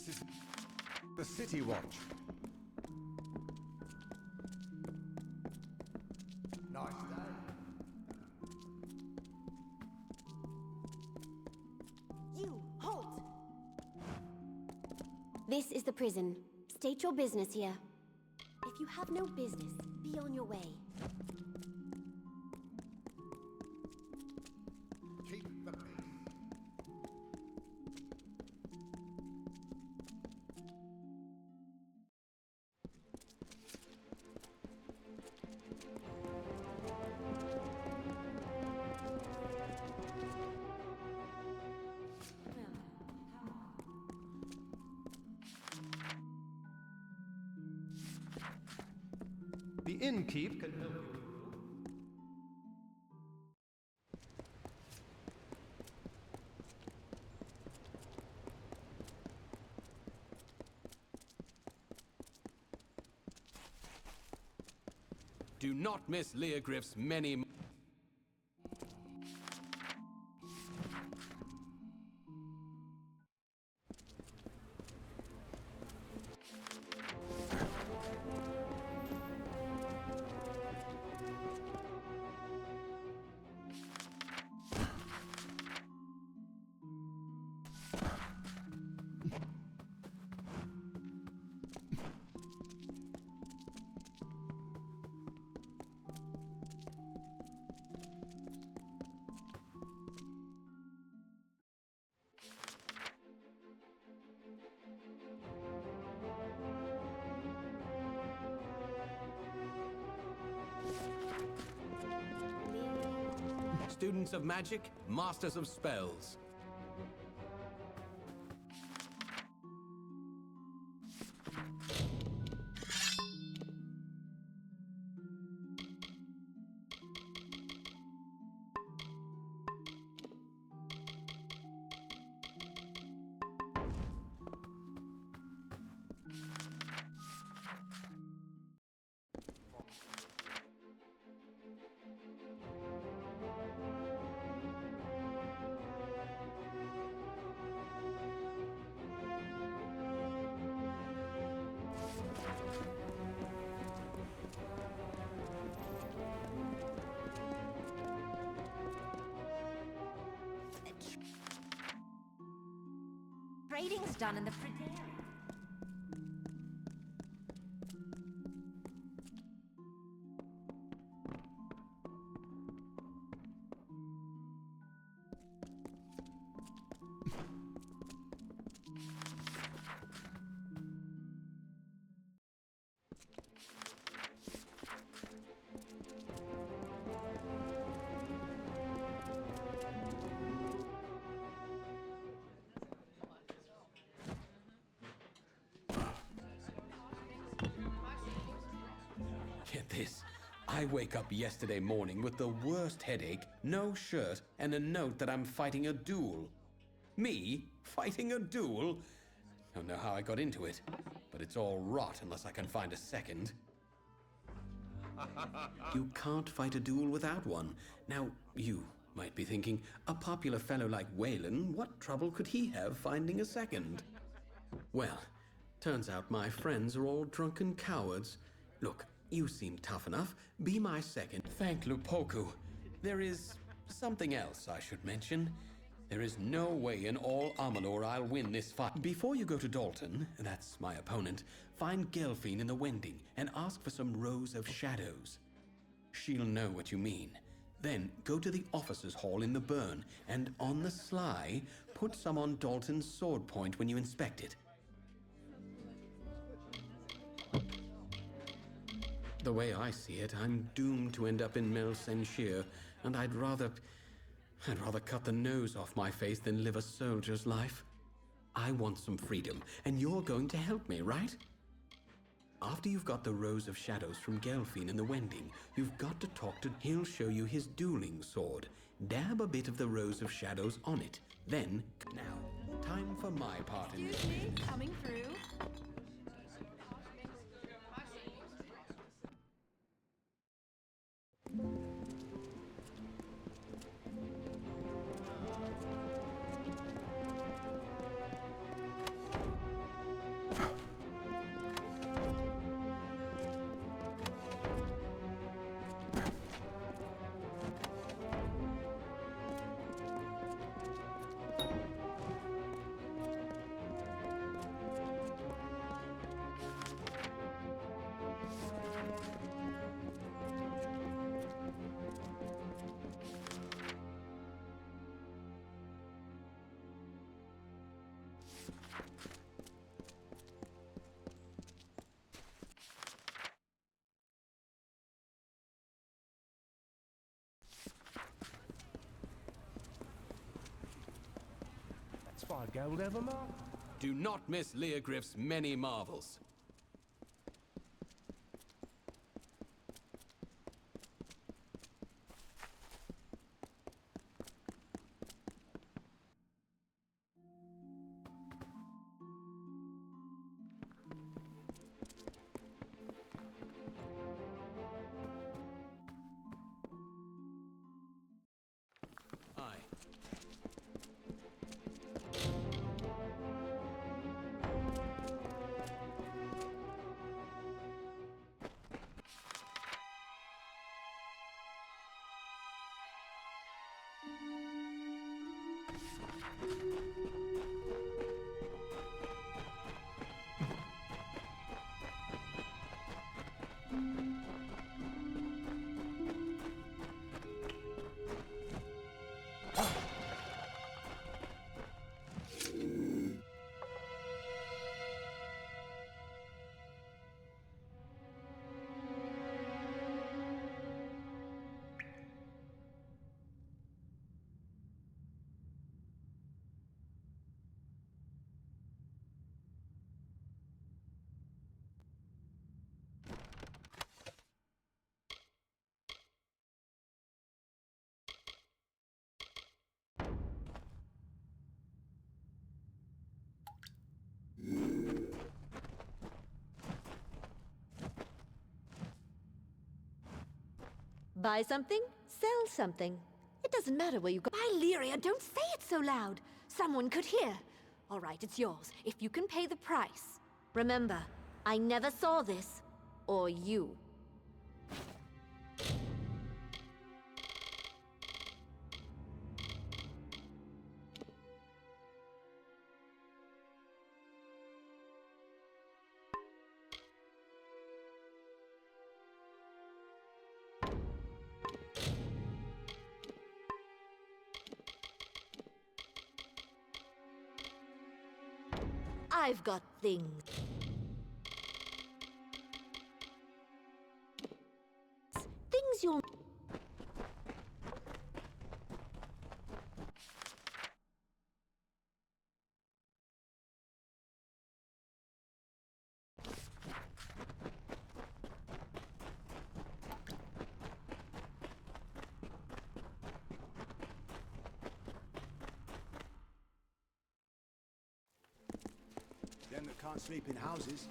This is the City Watch. Nice day. You, halt! This is the prison. State your business here. If you have no business, be on your way. Keep the peace. The innkeep can help you. Do not miss Leogriff's many... Students of magic, masters of spells. Trading's done in the Fridarium. Get this. I wake up yesterday morning with the worst headache, no shirt, and a note that I'm fighting a duel. Me? Fighting a duel? Don't know how I got into it, but it's all rot unless I can find a second. You can't fight a duel without one. Now, you might be thinking, a popular fellow like Waylon, what trouble could he have finding a second? Well, turns out my friends are all drunken cowards. Look, you seem tough enough. Be my second. Thank Lupoku. There is something else I should mention. There is no way in all Amalur I'll win this fight. Before you go to Dalton, that's my opponent, find Gelfine in the Wending and ask for some rows of shadows. She'll know what you mean. Then go to the officers' hall in the Burn and on the sly, put some on Dalton's sword point when you inspect it. The way I see it, I'm doomed to end up in Mel Senshir, and I'd rather cut the nose off my face than live a soldier's life. I want some freedom, and you're going to help me, right? After you've got the rows of shadows from Gelfine in the Wending, you've got to talk to... He'll show you his dueling sword. Dab a bit of the rows of shadows on it. Then, now, time for my part in this. Excuse me, coming through. That's 5 gold ever, Mark. Do not miss Leogriff's many marvels. Aye. Buy something, sell something. It doesn't matter where you go. Lyria, don't say it so loud. Someone could hear. All right, it's yours, if you can pay the price. Remember, I never saw this. Or you. I've got things. Things you'll... Them that can't sleep in houses.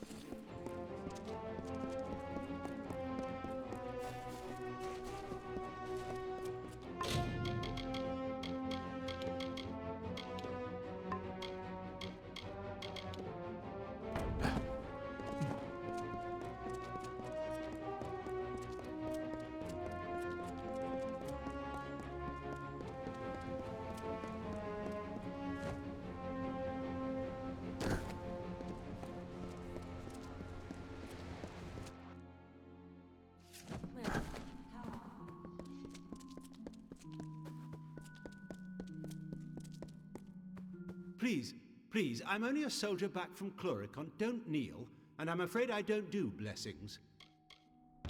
Please, I'm only a soldier back from Chloricon. Don't kneel, and I'm afraid I don't do blessings.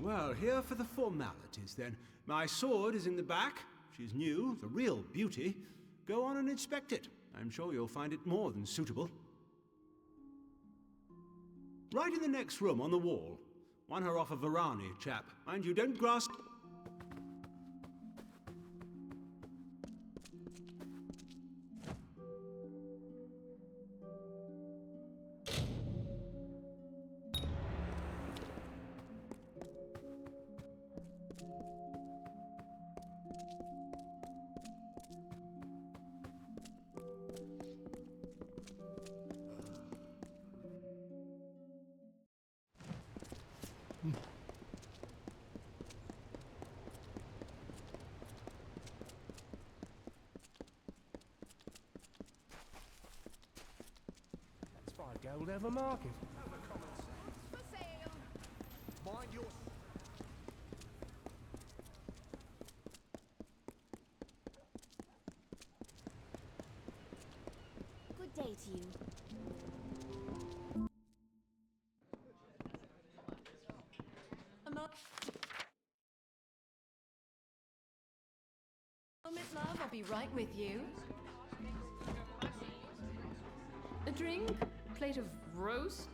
Well, here for the formalities, then. My sword is in the back. She's new, the real beauty. Go on and inspect it. I'm sure you'll find it more than suitable. Right in the next room on the wall. Won her off a Varani chap. Mind you, don't grasp... That's 5 gold ever, market. Mind your... Good day to you. Miss Love, I'll be right with you. A drink? Plate of roast?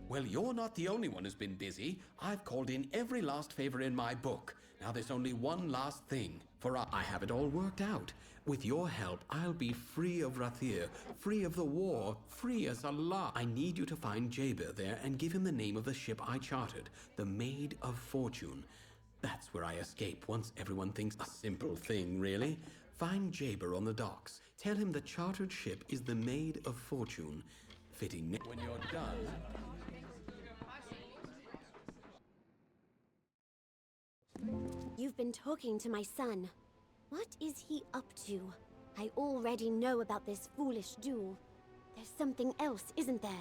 Well, you're not the only one who's been busy. I've called in every last favor in my book. Now there's only one last thing, for I have it all worked out. With your help, I'll be free of Rathir, free of the war, free as Allah. I need you to find Jaber there and give him the name of the ship I chartered, the Maid of Fortune. That's where I escape once everyone thinks a simple thing, really. Find Jaber on the docks. Tell him the chartered ship is the Maid of Fortune. Fitting when you're done. You've been talking to my son. What is he up to? I already know about this foolish duel. There's something else, isn't there?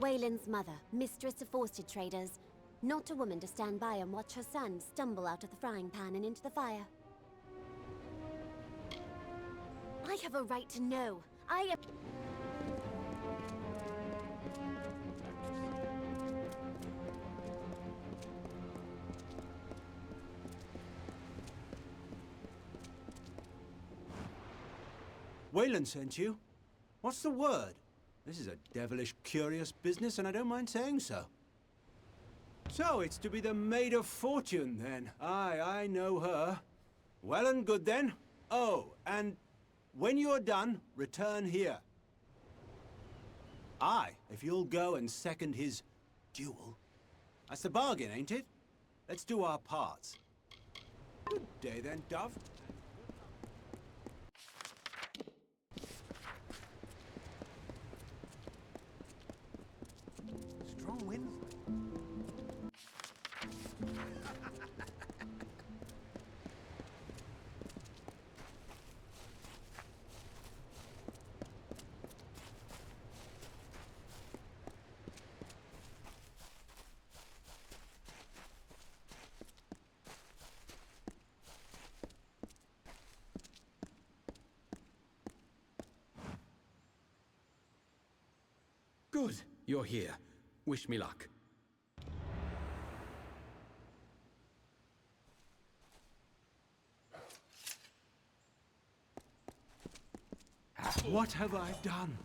Wayland's mother, mistress of worsted traders. Not a woman to stand by and watch her son stumble out of the frying pan and into the fire. I have a right to know. I am... Wayland sent you? What's the word? This is a devilish curious business, and I don't mind saying so. So, it's to be the Maid of Fortune, then. Aye, I know her. Well and good, then. Oh, and when you're done, return here. Aye, if you'll go and second his duel. That's the bargain, ain't it? Let's do our parts. Good day, then, Dove. Strong winds. Good, you're here. Wish me luck. What have I done?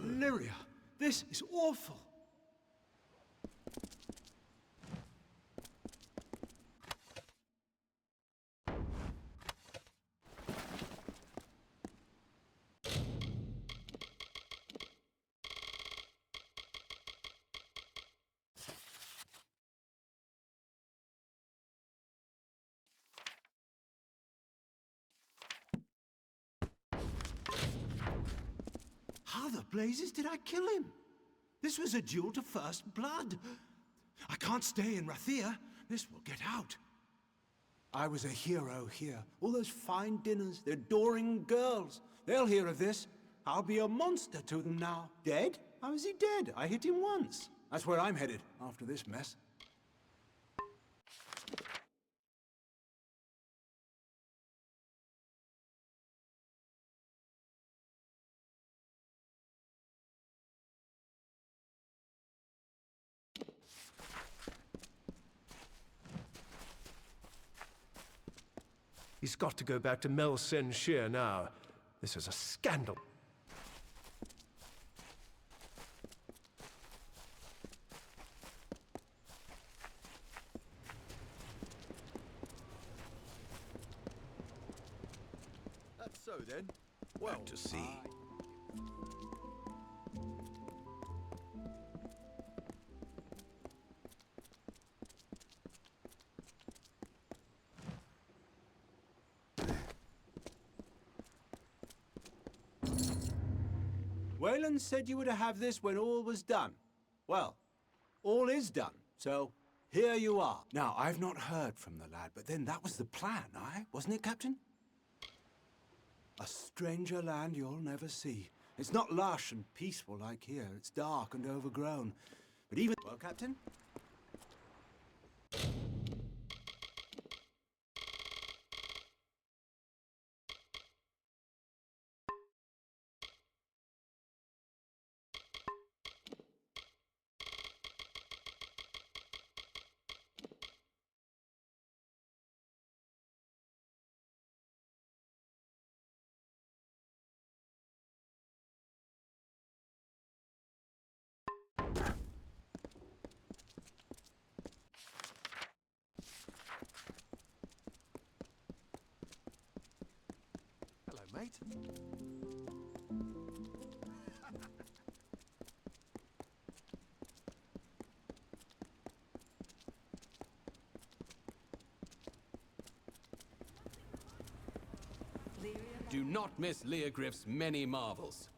Lyria, this is awful. How the blazes did I kill him? This was a duel to first blood. I can't stay in Rathir. This will get out. I was a hero here. All those fine dinners, the adoring girls. They'll hear of this. I'll be a monster to them now. Dead? How is he dead? I hit him once. That's where I'm headed after this mess. He's got to go back to Mel Sen Shear now. This is a scandal. That's so then. Well, To see. Wayland said you were to have this when all was done. Well, all is done, so here you are. Now, I've not heard from the lad, but then that was the plan, aye? Wasn't it, Captain? A stranger land you'll never see. It's not lush and peaceful like here. It's dark and overgrown. But even... Well, Captain? right? Do not miss Leogriff's many marvels.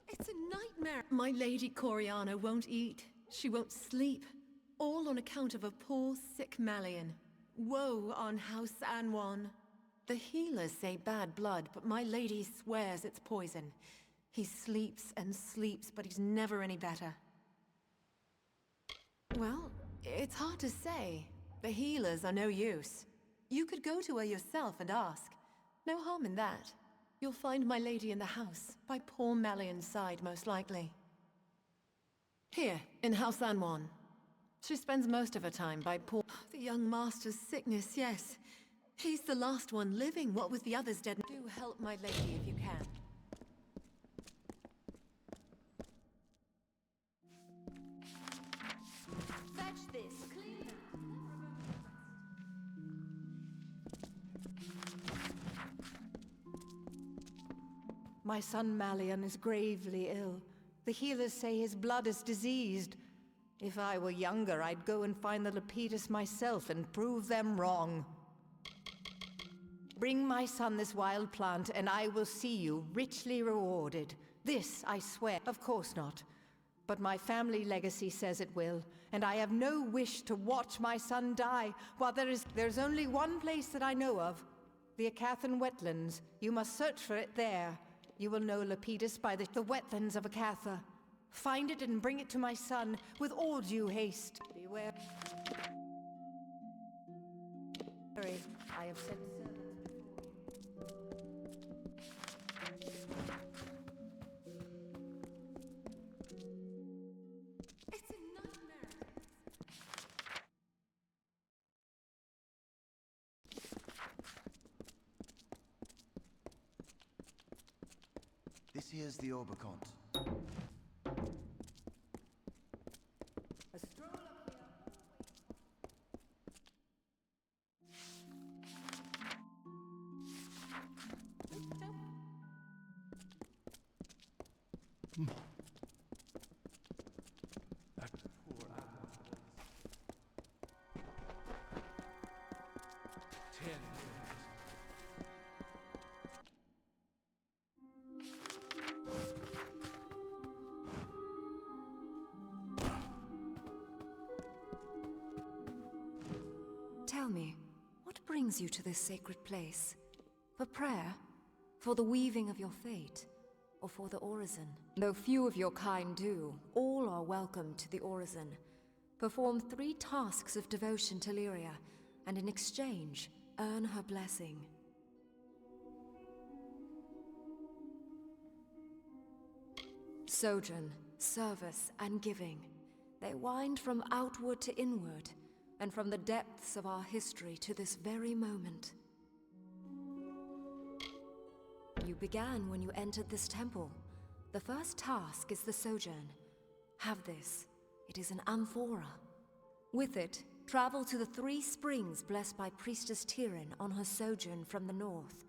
It's a nightmare. My Lady Coriana won't eat. She won't sleep. All on account of a poor, sick Malian. Woe on House Anwan. The healers say bad blood, but my lady swears it's poison. He sleeps and sleeps, but he's never any better. Well, it's hard to say. The healers are no use. You could go to her yourself and ask. No harm in that. You'll find my lady in the house, by poor Malian's side, most likely. Here, in House Anwan. She spends most of her time by poor... The young master's sickness, yes. He's the last one living, what with the others dead. Do help my lady if you can. Fetch this, clean My son Malian is gravely ill. The healers say his blood is diseased. If I were younger, I'd go and find the Lepidus myself and prove them wrong. Bring my son this wild plant, and I will see you richly rewarded. This, I swear. Of course not. But my family legacy says it will, and I have no wish to watch my son die, while there's only one place that I know of. The Acathan wetlands. You must search for it there. You will know Lepidus by the wetlands of Acatha. Find it and bring it to my son with all due haste. Beware. Sorry, I have sent servants It's a nightmare. This here's the Obercont. That poor animal. 10 minutes. Tell me, what brings you to this sacred place? For prayer? For the weaving of your fate? Or for the orison? Though few of your kind do, all are welcome to the orison. Perform 3 tasks of devotion to Lyria, and in exchange, earn her blessing. Sojourn, service, and giving. They wind from outward to inward, and from the depths of our history to this very moment. You began when you entered this temple. The first task is the sojourn. Have this. It is an amphora. With it, travel to the 3 springs blessed by Priestess Tyrian on her sojourn from the north.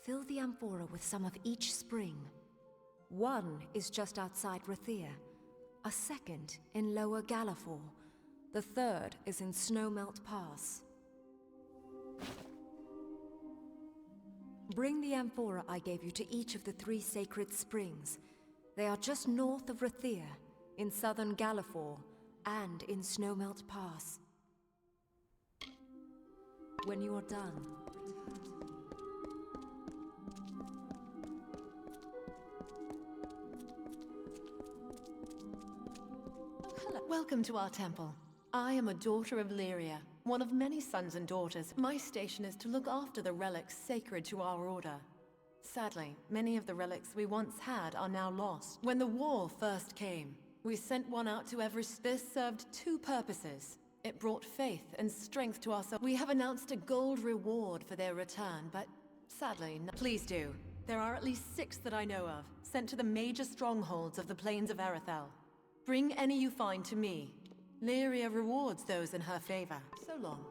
Fill the amphora with some of each spring. One is just outside Rathir, a second in Lower Galafor, the third is in Snowmelt Pass. Bring the amphora I gave you to each of the 3 sacred springs. They are just north of Rathir, in southern Galafor, and in Snowmelt Pass. When you are done, Hello. Welcome to our temple. I am a daughter of Lyria, one of many sons and daughters. My station is to look after the relics sacred to our order. Sadly, many of the relics we once had are now lost. When the war first came, we sent one out to every... This served 2 purposes. It brought faith and strength to us. We have announced a gold reward for their return, but sadly, please do. There are at least 6 that I know of, sent to the major strongholds of the plains of Arethel. Bring any you find to me. Lyria rewards those in her favor. So long.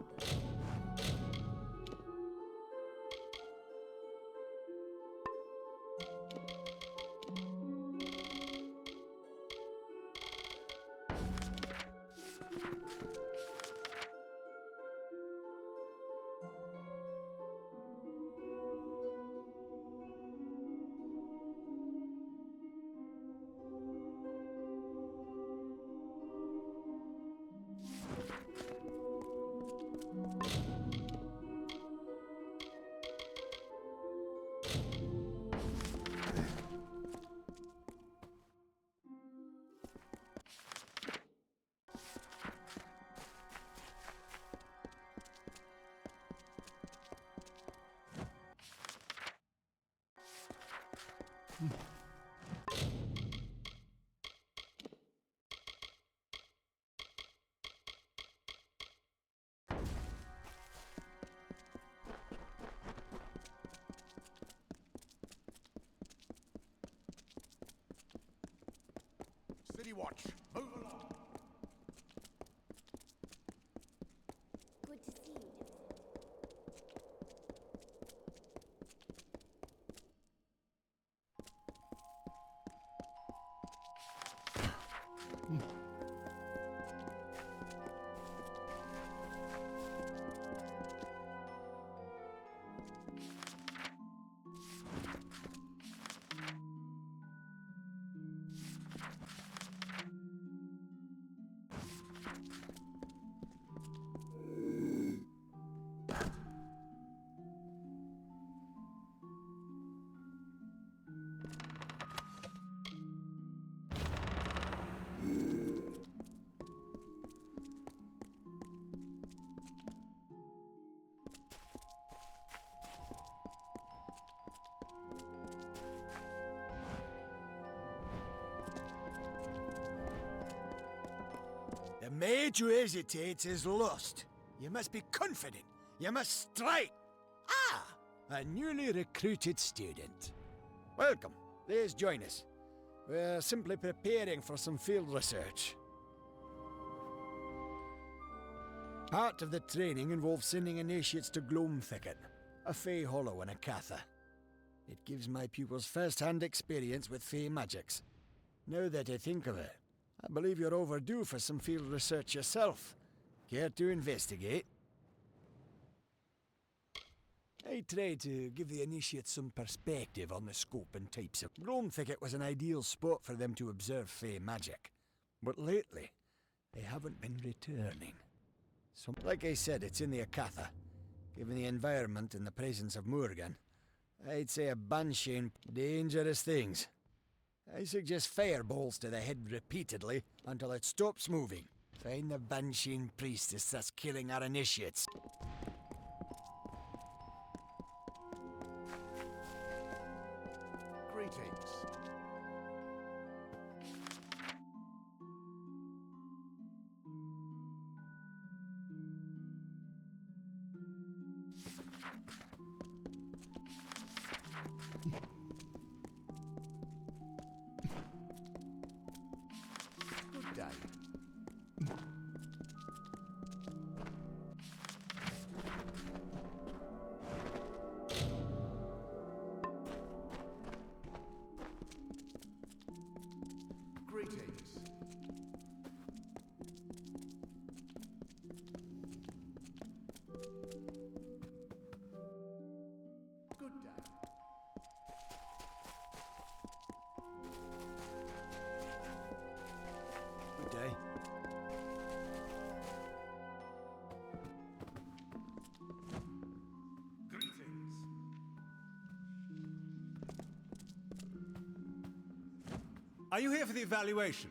City Watch, move along. Good to see you. The maid who hesitates is lost. You must be confident. You must strike. Ah, a newly recruited student. Welcome. Please join us. We're simply preparing for some field research. Part of the training involves sending initiates to Gloam Thicket, a Fey Hollow in Akatha. It gives my pupils first-hand experience with Fey magics. Now that I think of it, I believe you're overdue for some field research yourself. Care to investigate? I tried to give the initiates some perspective on the scope and types of... Gloam Thicket was an ideal spot for them to observe Fey magic. But lately, they haven't been returning. So, like I said, it's in the Akatha. Given the environment and the presence of Morgan, I'd say a banshee and dangerous things. I suggest fireballs to the head repeatedly until it stops moving. Find the banshee priestess that's killing our initiates. Greetings. Good day. Greetings. Good day. Good day. Greetings. Are you here for the evaluation?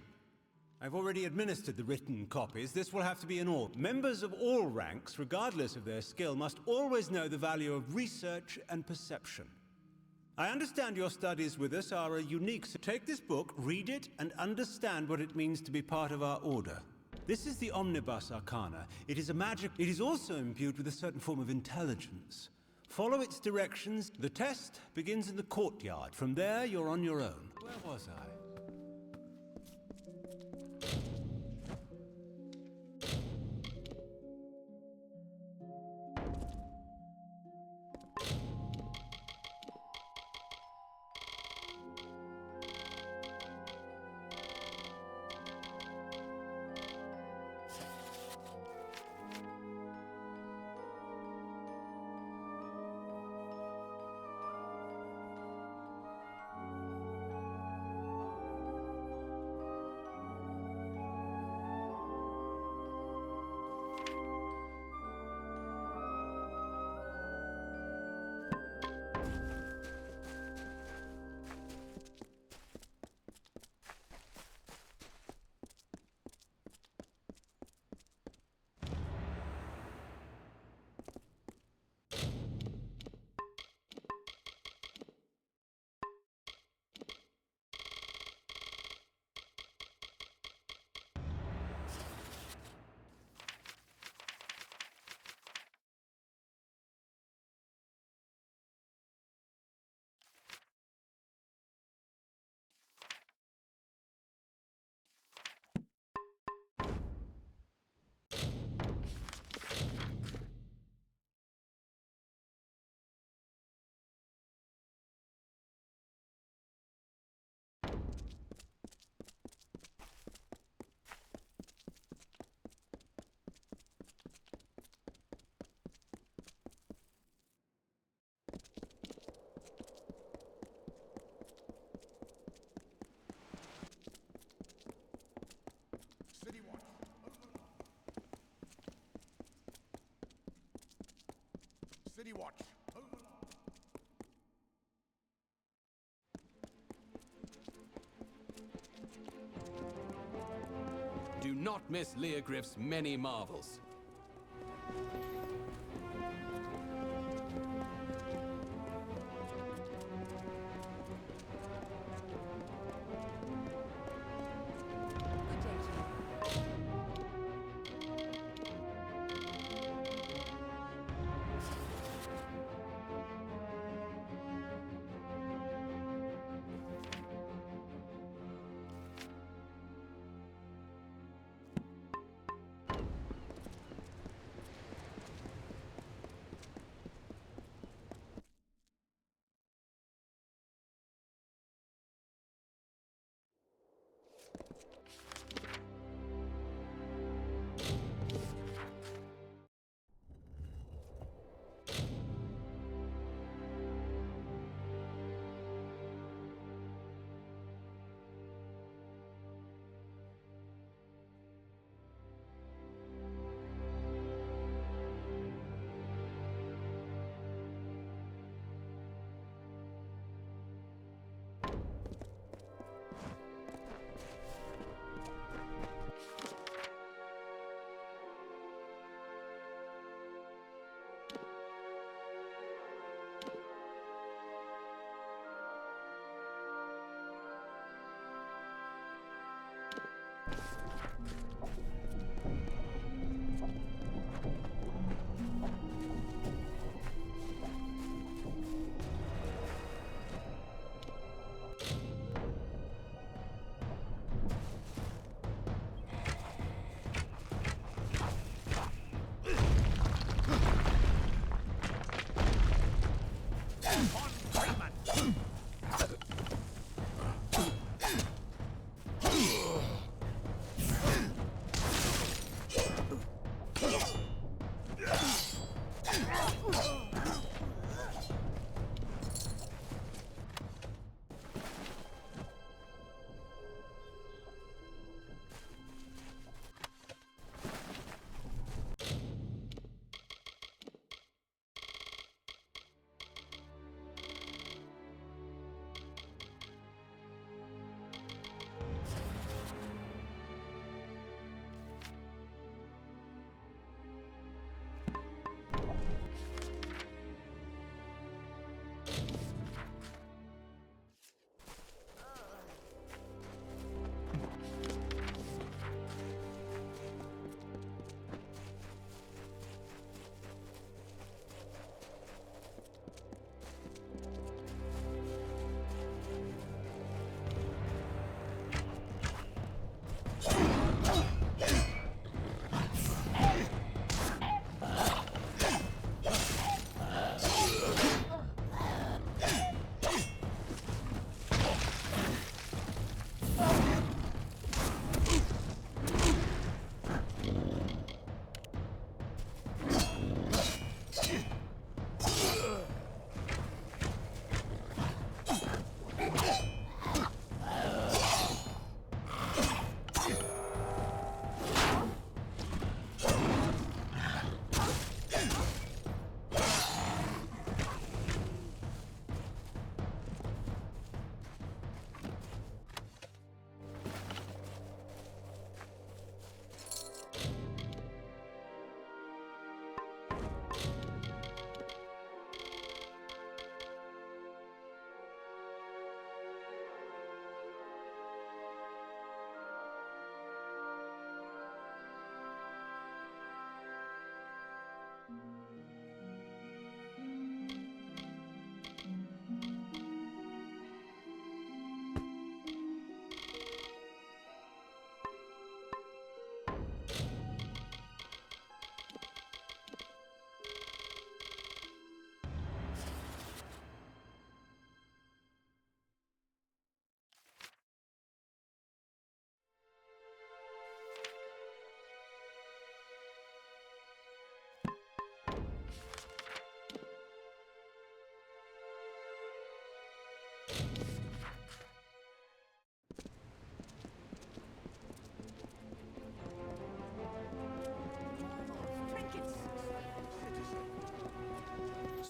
I've already administered the written copies. This will have to be in order. Members of all ranks, regardless of their skill, must always know the value of research and perception. I understand your studies with us are a unique... So take this book, read it, and understand what it means to be part of our order. This is the Omnibus Arcana. It is a magic... It is also imbued with a certain form of intelligence. Follow its directions. The test begins in the courtyard. From there, you're on your own. Where was I? City Watch. City Watch. Do not miss Leogriff's many marvels.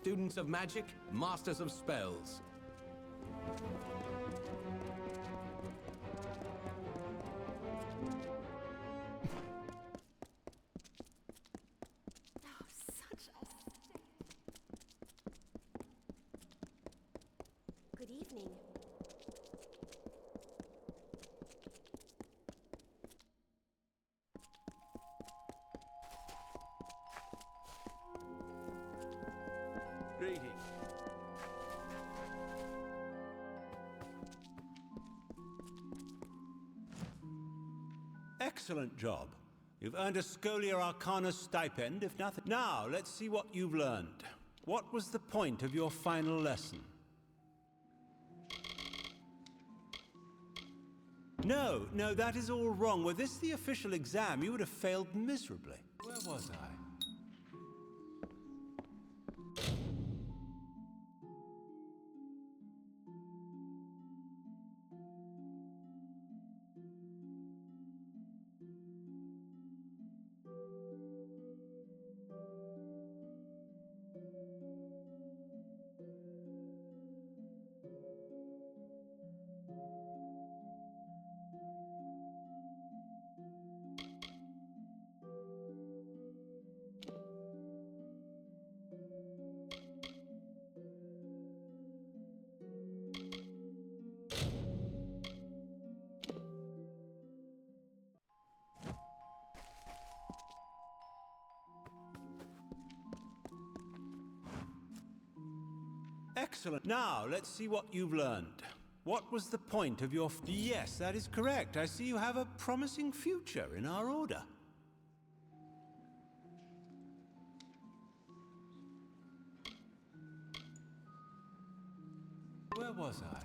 Students of magic, masters of spells. Good evening. Greetings. Excellent job. You've earned a Scholia Arcana stipend, if nothing. Now, let's see what you've learned. What was the point of your final lesson? No, that is all wrong. Were this the official exam, you would have failed miserably. Where was I? Excellent. Now, let's see what you've learned. What was the point of your... Yes, that is correct. I see you have a promising future in our order. Where was I?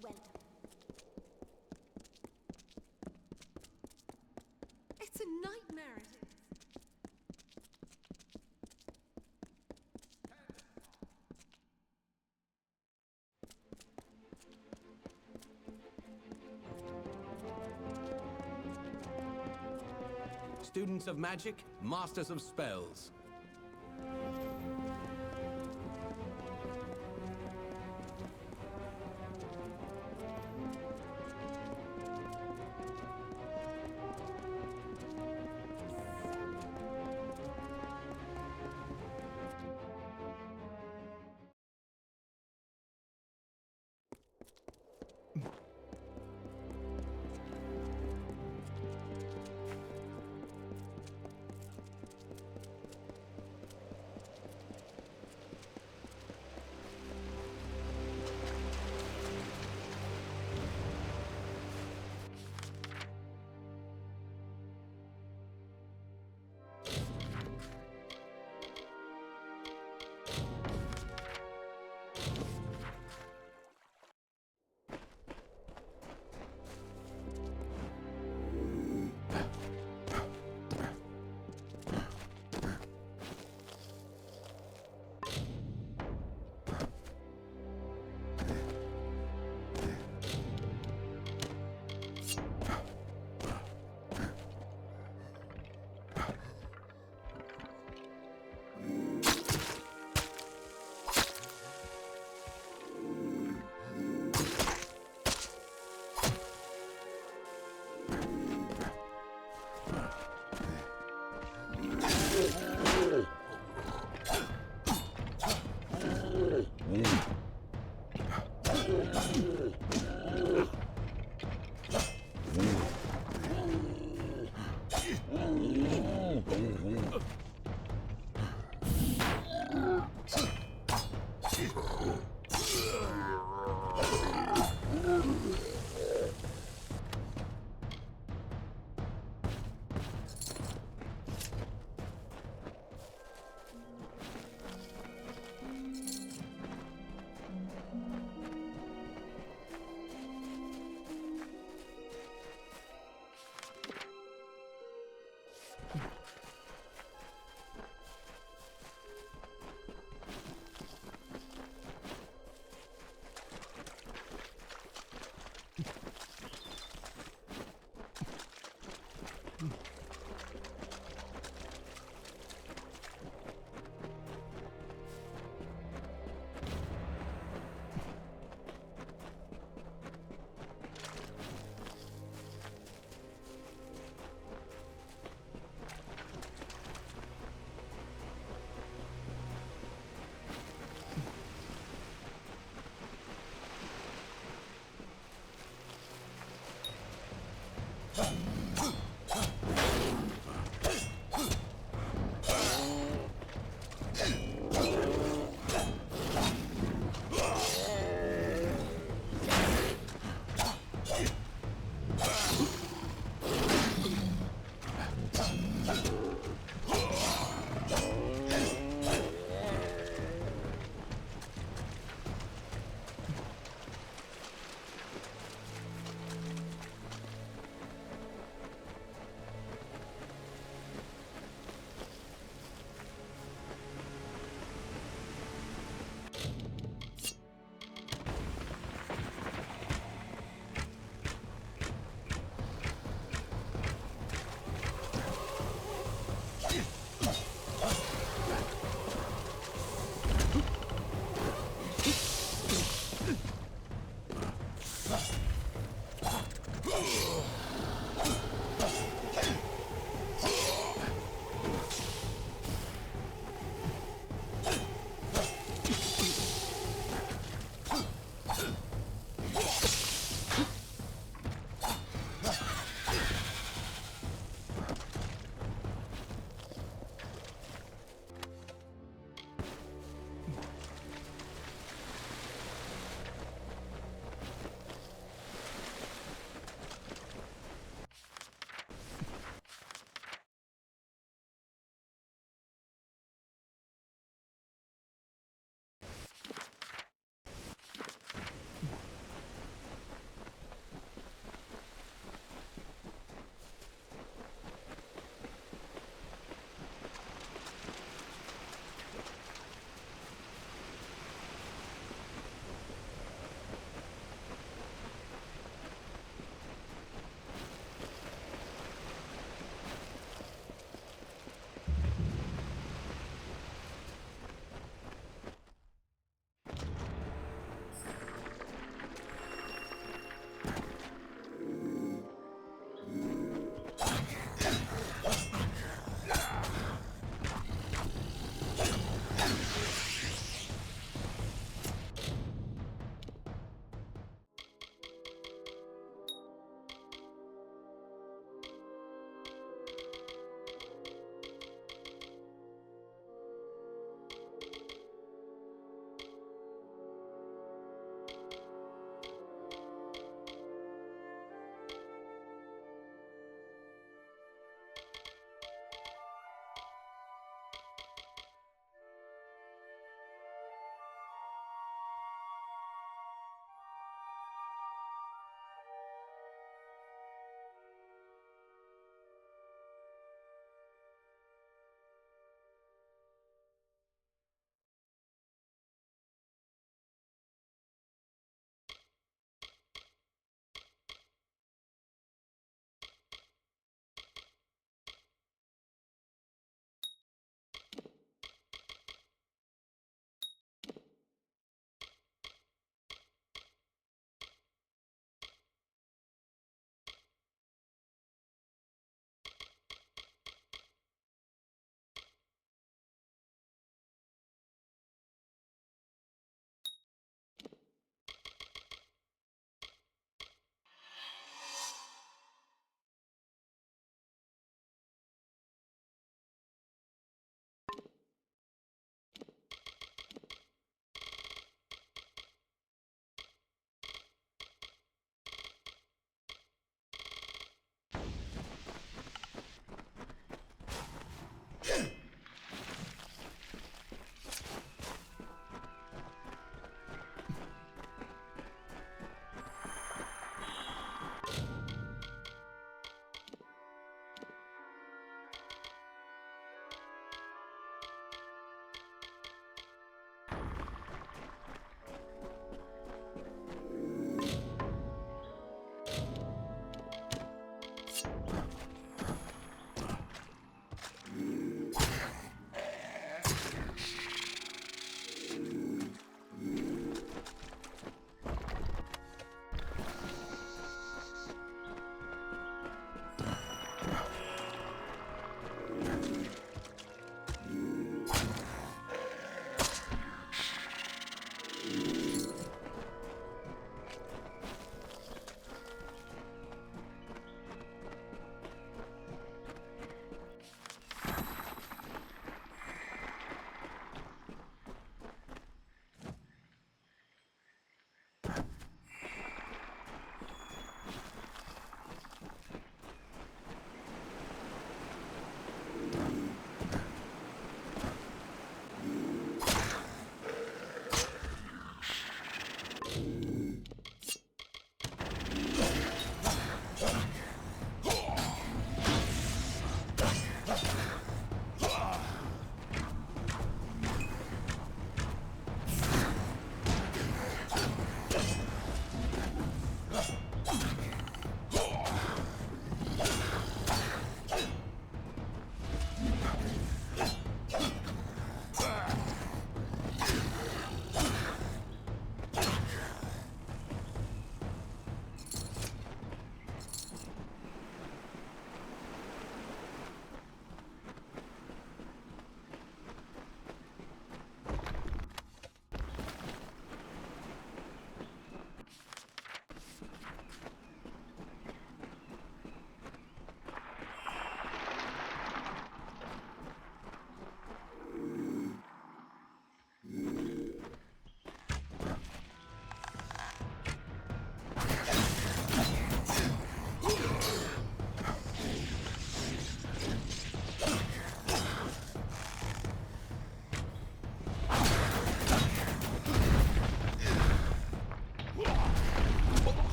Well done. It's a nightmare, it is. Students of magic, masters of spells.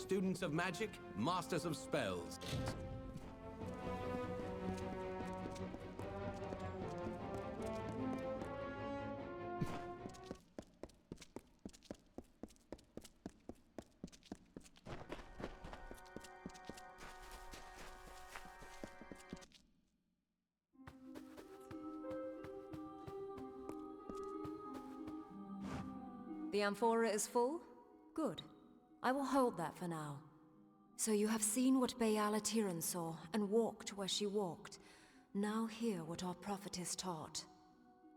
Students of magic, masters of spells. The amphora is full? Good. I will hold that for now. So you have seen what Bayala Tiran saw, and walked where she walked. Now hear what our prophetess taught.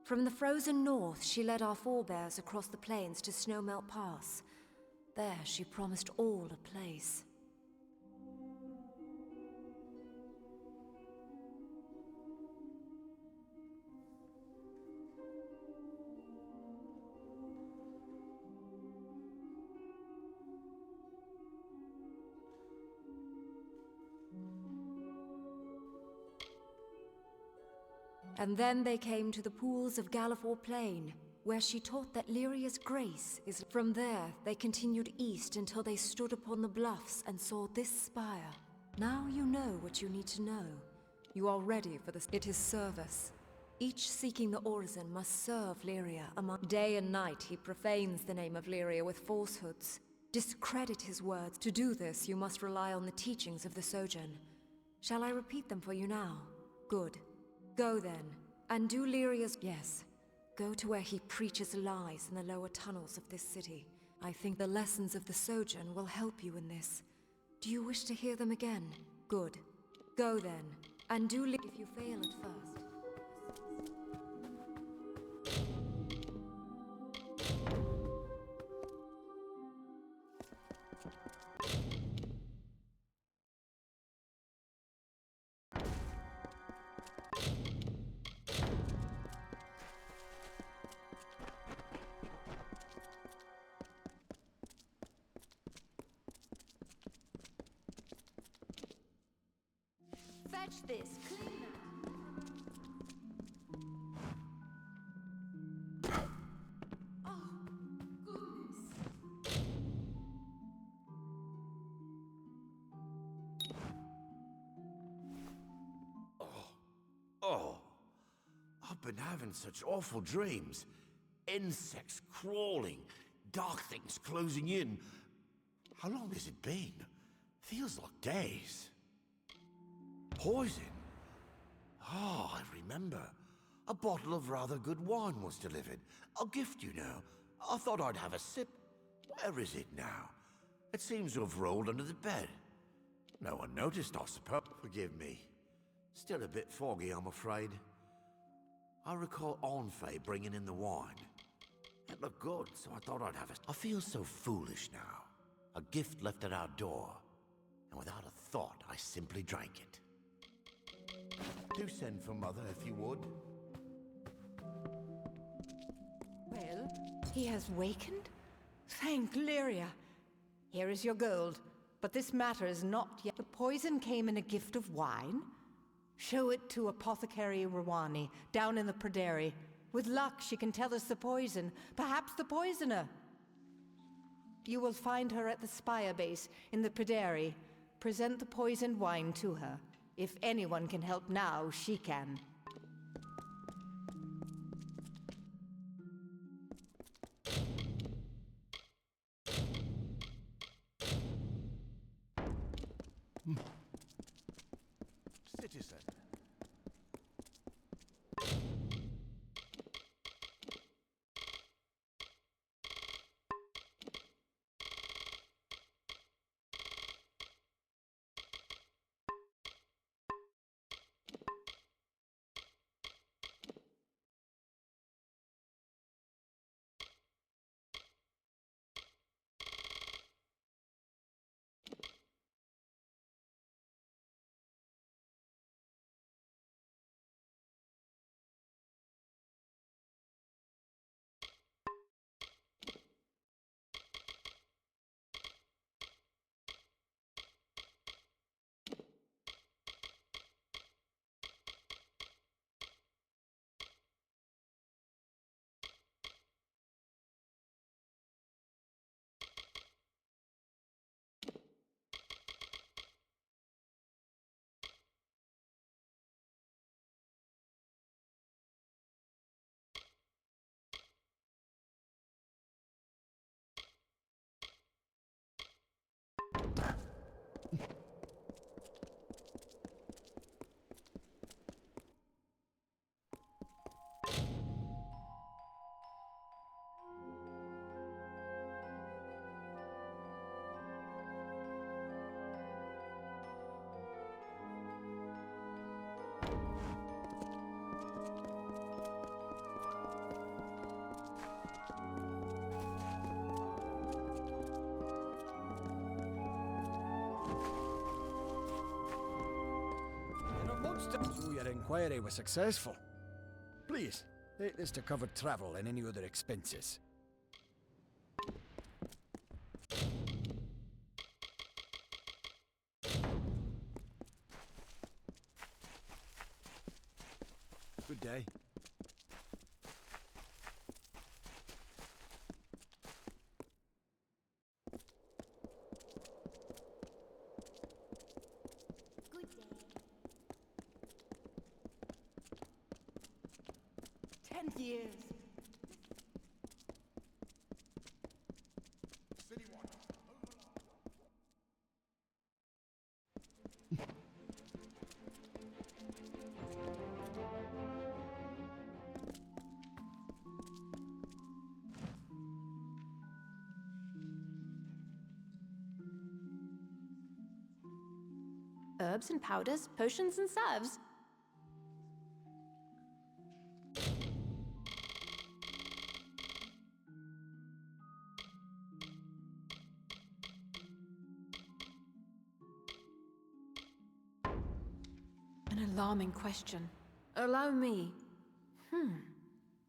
From the frozen north, she led our forebears across the plains to Snowmelt Pass. There she promised all a place. And then they came to the pools of Gallifore Plain, where she taught that Lyria's grace is... From there, they continued east until they stood upon the bluffs and saw this spire. Now you know what you need to know. You are ready for this. It is service. Each seeking the Orison must serve Lyria among... Day and night he profanes the name of Lyria with falsehoods. Discredit his words. To do this, you must rely on the teachings of the Sojourn. Shall I repeat them for you now? Good. Go then, and do Lyria's... Yes, go to where he preaches lies in the lower tunnels of this city. I think the lessons of the Sojourn will help you in this. Do you wish to hear them again? Good. Go then, and do if you fail at first. Fetch this, clean that. Oh, goodness. Oh, I've been having such awful dreams. Insects crawling, dark things closing in. How long has it been? Feels like days. Poison? Oh, I remember. A bottle of rather good wine was delivered. A gift, you know. I thought I'd have a sip. Where is it now? It seems to have rolled under the bed. No one noticed, I suppose. Forgive me. Still a bit foggy, I'm afraid. I recall Onfei bringing in the wine. It looked good, so I thought I'd have it. I feel so foolish now. A gift left at our door. And without a thought, I simply drank it. Do send for Mother if you would. Well, he has wakened? Thank Lyria. Here is your gold, but this matter is not yet. The poison came in a gift of wine? Show it to Apothecary Rwani, down in the Pryderi. With luck, she can tell us the poison, perhaps the poisoner. You will find her at the Spire base in the Pryderi. Present the poisoned wine to her. If anyone can help now, she can. Citizen. So your inquiry was successful. Please, take this to cover travel and any other expenses. Good day. Good day. 10 years. Herbs and powders, potions and salves. An alarming question. Allow me.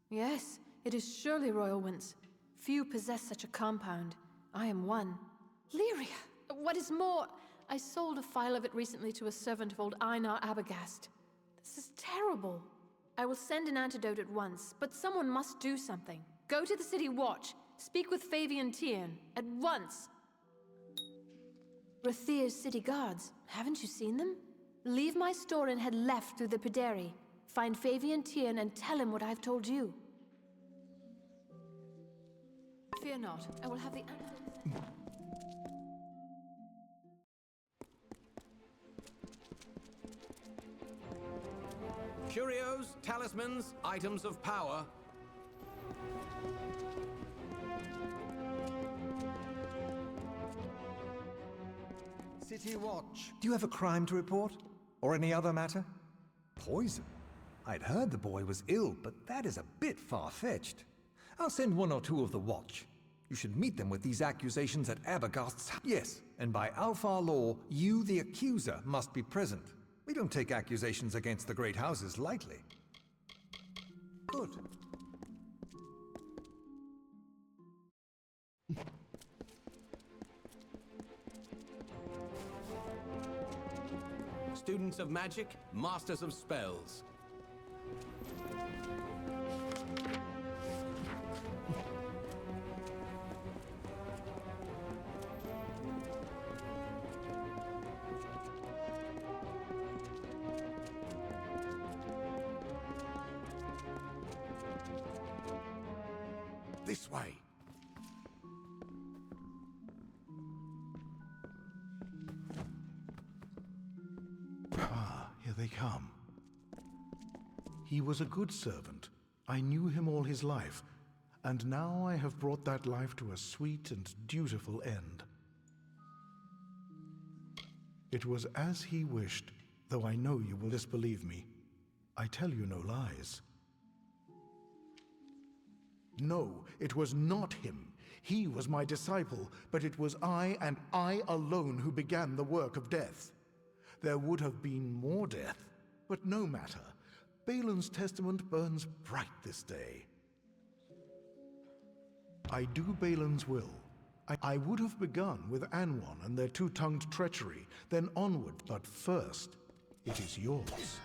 Yes, it is surely royal winds. Few possess such a compound. I am one. Lyria! What is more, I sold a phial of it recently to a servant of old Einar Abagast. This is terrible. I will send an antidote at once, but someone must do something. Go to the city watch. Speak with Fabian Tiern. At once! Rathir's city guards. Haven't you seen them? Leave my store and head left through the Pederi. Find Fabian Tiern and tell him what I've told you. Fear not. I will have the antidote. Curios, talismans, items of power. City Watch. Do you have a crime to report? Or any other matter? Poison? I'd heard the boy was ill, but that is a bit far-fetched. I'll send one or two of the Watch. You should meet them with these accusations at Abagast's. Yes, and by Alfar law, you, the accuser, must be present. We don't take accusations against the great houses lightly. Good. Students of magic, masters of spells. This way. Ah, here they come. He was a good servant. I knew him all his life, and now I have brought that life to a sweet and dutiful end. It was as he wished, though I know you will disbelieve me. I tell you no lies. No, it was not him. He was my disciple, but it was I and I alone who began the work of death. There would have been more death, but no matter. Balin's testament burns bright this day. I do Balin's will. I would have begun with Anwan and their two-tongued treachery, then onward, but first, it is yours.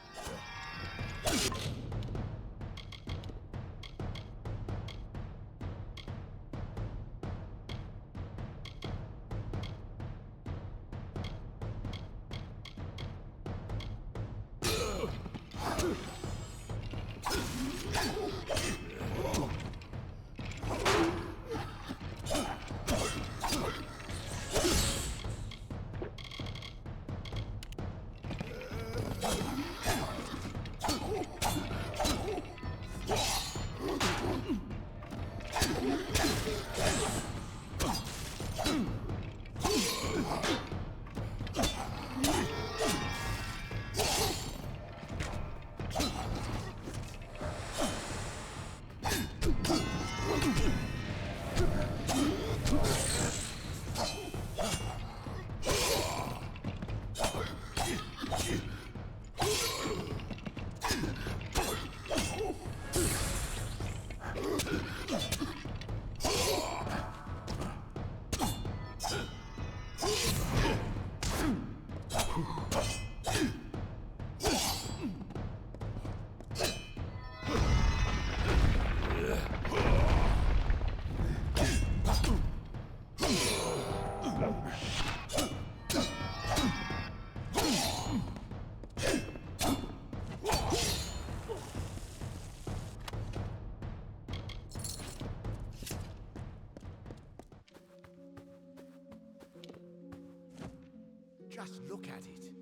look at it.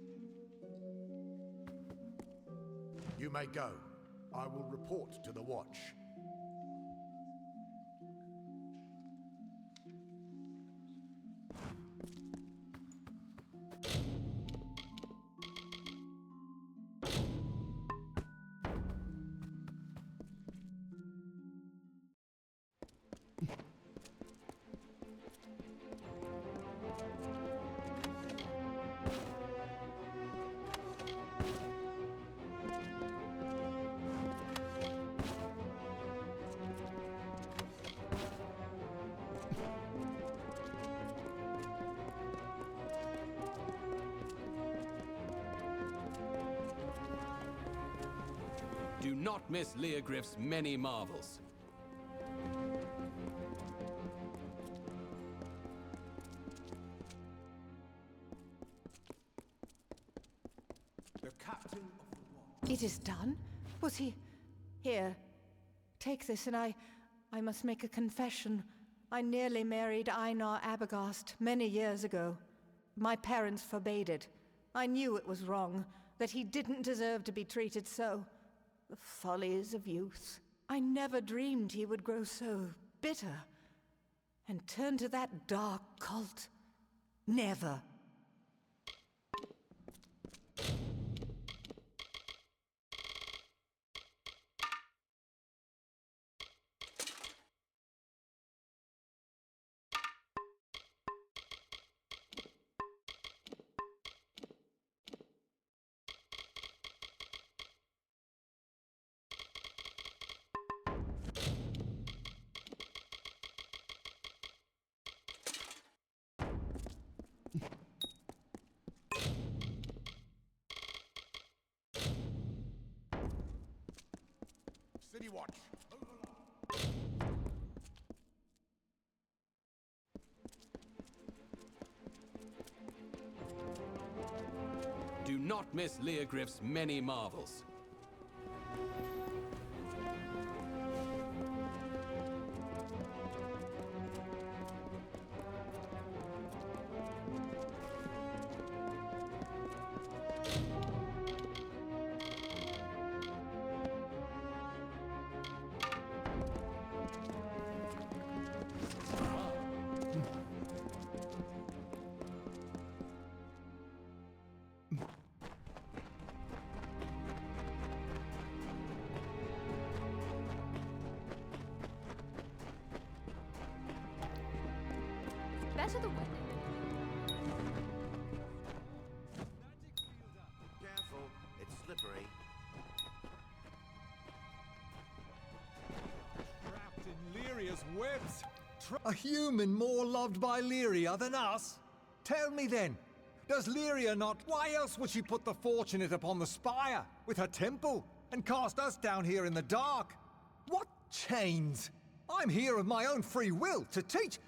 You may go. I will report to the Watch. Do not miss Leogryph's many marvels. The captain of the watch. It is done? Was he... Here, take this, and I must make a confession. I nearly married Einar Abegast many years ago. My parents forbade it. I knew it was wrong, that he didn't deserve to be treated so. The follies of youth. I never dreamed he would grow so bitter and turn to that dark cult. Never. City Watch. Do not miss Leogryph's many marvels. Better the winning. Careful, it's slippery. Trapped in Lyria's webs. A human more loved by Lyria than us? Tell me then, does Lyria not... Why else would she put the fortunate upon the spire with her temple and cast us down here in the dark? What chains? I'm here of my own free will to teach...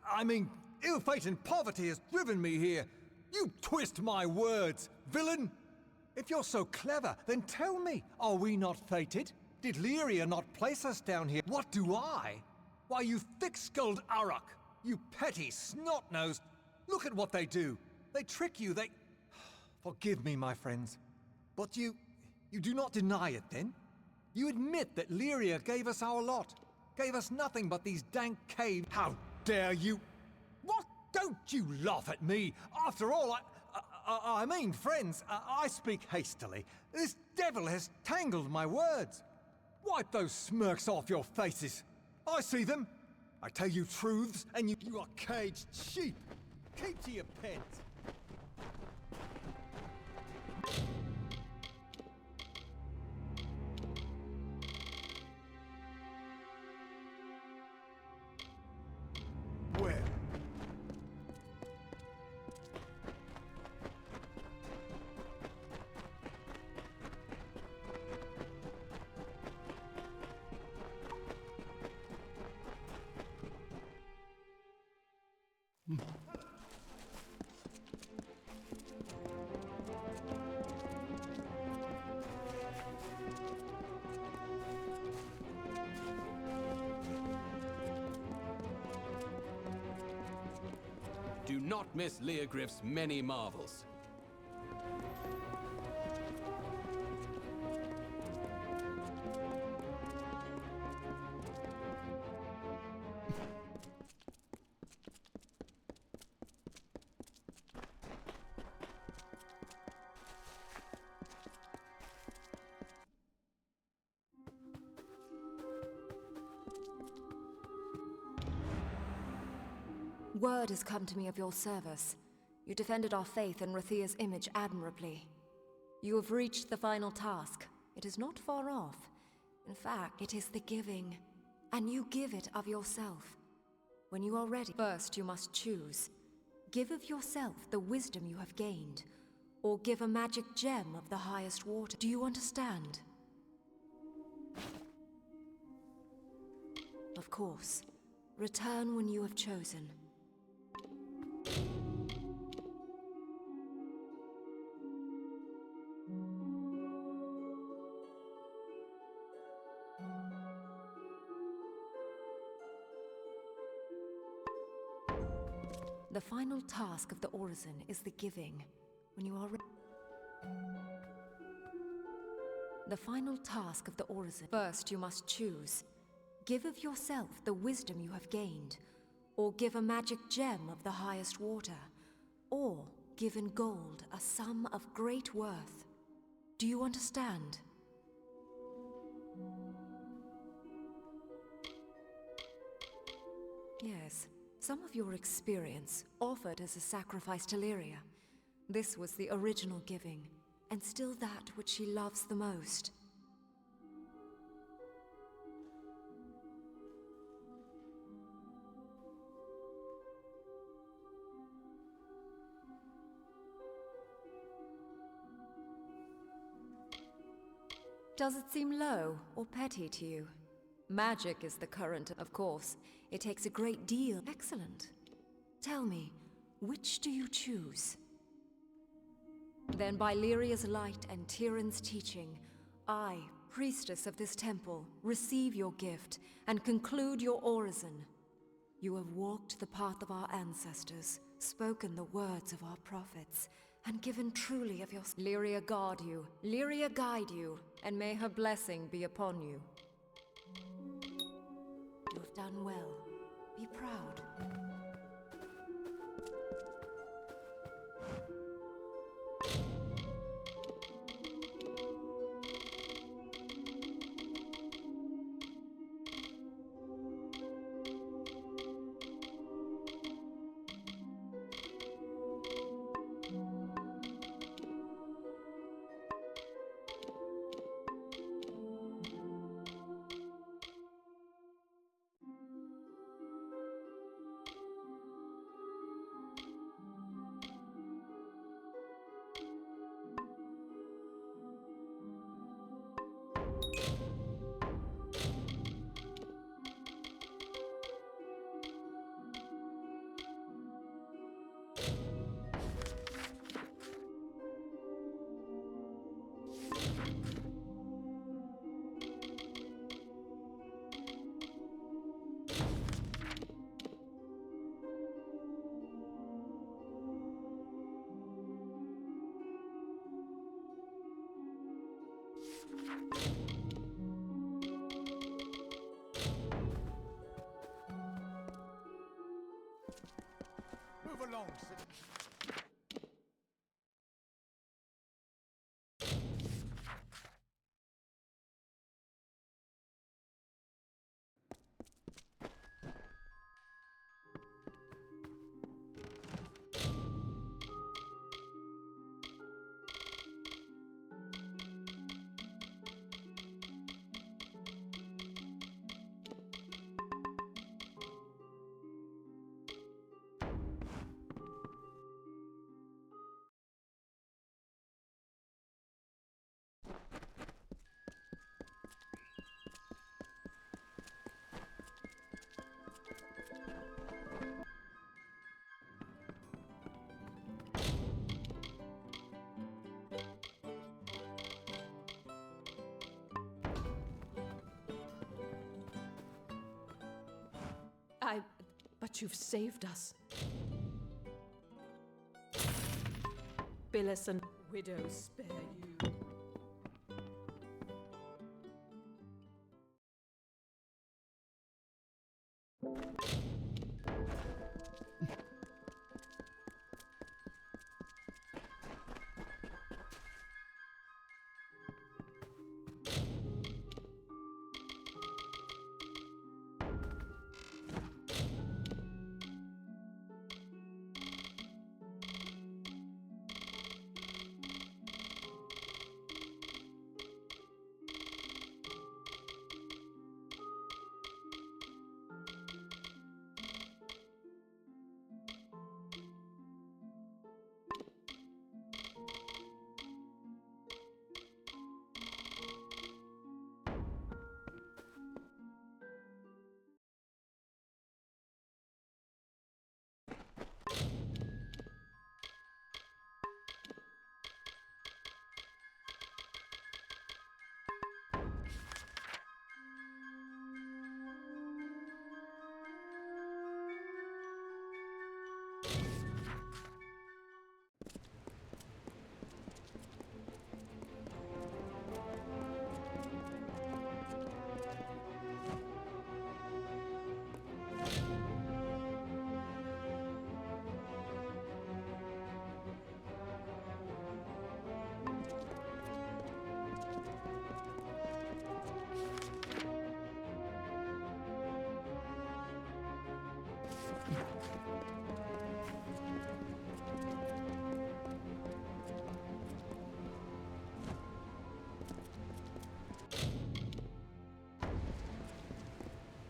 I mean, ill fate and poverty has driven me here. You twist my words, villain! If you're so clever, then tell me, are we not fated? Did Lyria not place us down here? What do I? Why, you thick-skulled Uruk, you petty snot-nosed... Look at what they do. They trick you, they... Forgive me, my friends, but you do not deny it, then? You admit that Lyria gave us our lot, gave us nothing but these dank caves. How dare you? What? Don't you laugh at me! After all, I mean, friends, I speak hastily. This devil has tangled my words. Wipe those smirks off your faces. I see them. I tell you truths, and you are caged sheep. Keep to your pens. Where? Do not miss Leogryph's many marvels. Word has come to me of your service. You defended our faith and Rathia's image admirably. You have reached the final task. It is not far off. In fact, it is the giving, and you give it of yourself. When you are ready, first you must choose. Give of yourself the wisdom you have gained, or give a magic gem of the highest water. Do you understand? Of course. Return when you have chosen. The final task of the orison is the giving. When you are The final task of the orison. First you must choose. Give of yourself the wisdom you have gained, or give a magic gem of the highest water, or give in gold a sum of great worth. Do you understand? Yes. Some of your experience offered as a sacrifice to Lyria. This was the original giving, and still that which she loves the most. Does it seem low or petty to you? Magic is the current, of course. It takes a great deal. Excellent. Tell me, which do you choose? Then by Lyria's light and Tyrann's teaching, I, priestess of this temple, receive your gift and conclude your orison. You have walked the path of our ancestors, spoken the words of our prophets, and given truly of your... Lyria guard you, Lyria guide you, and may her blessing be upon you. You have done well. Be proud. Move along, citizen. But you've saved us. Billis and widows spare you.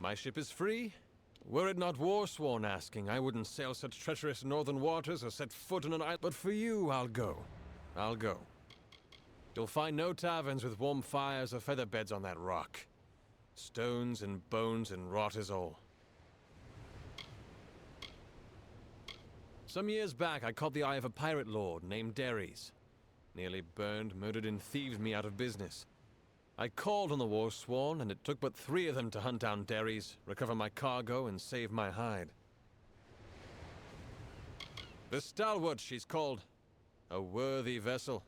My ship is free. Were it not war-sworn asking, I wouldn't sail such treacherous northern waters or set foot on an island. But for you, I'll go. I'll go. You'll find no taverns with warm fires or feather beds on that rock. Stones and bones and rot is all. Some years back, I caught the eye of a pirate lord named Derrys. Nearly burned, murdered, and thieved me out of business. I called on the war-sworn, and it took but 3 of them to hunt down Derrys, recover my cargo, and save my hide. The Stalwart, she's called. A worthy vessel.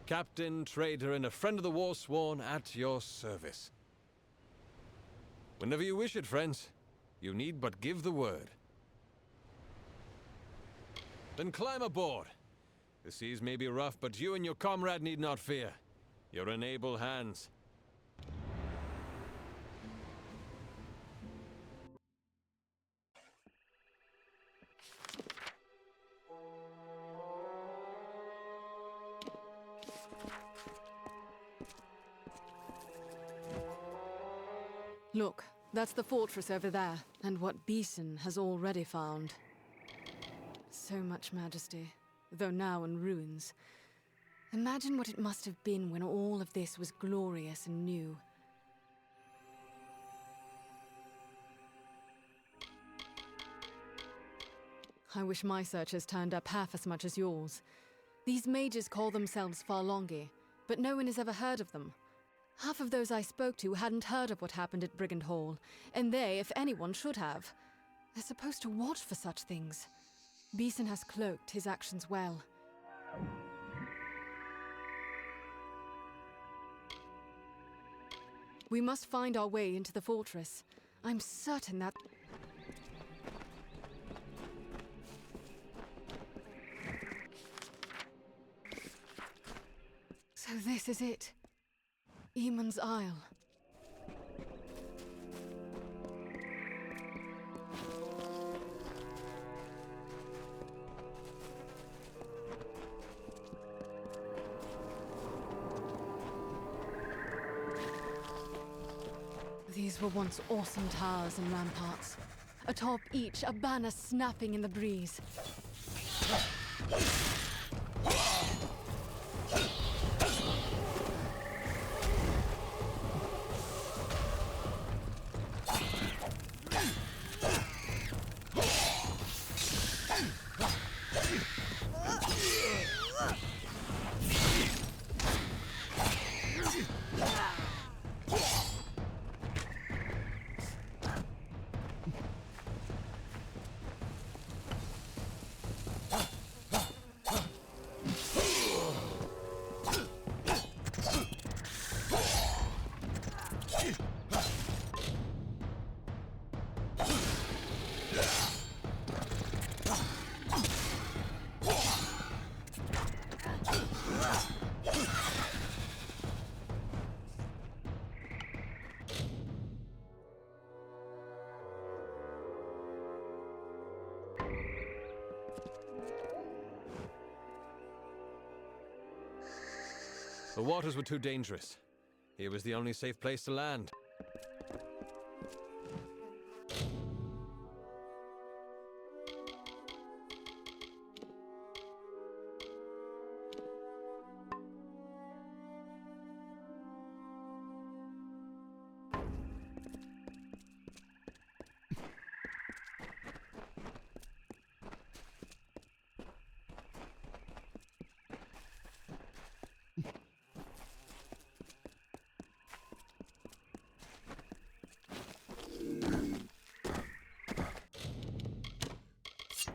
Captain, trader, and a friend of the war-sworn at your service. Whenever you wish it, friends, you need but give the word. Then climb aboard. The seas may be rough, but you and your comrade need not fear. You're in able hands. Look, that's the fortress over there, and what Beeson has already found. So much majesty, though now in ruins. Imagine what it must have been when all of this was glorious and new. I wish my searchers turned up half as much as yours. These mages call themselves Farlongi, but no one has ever heard of them. Half of those I spoke to hadn't heard of what happened at Brigand Hall, and they, if anyone, should have. They're supposed to watch for such things. Beeson has cloaked his actions well. We must find our way into the fortress. I'm certain that... So this is it. Eamon's Isle. These were once awesome towers and ramparts. Atop each, a banner snapping in the breeze. The waters were too dangerous. Here was the only safe place to land.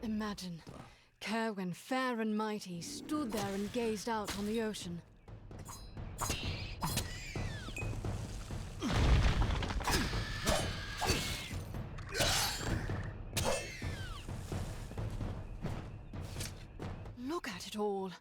Imagine, Kerwin, fair and mighty, stood there and gazed out on the ocean. Look at it all.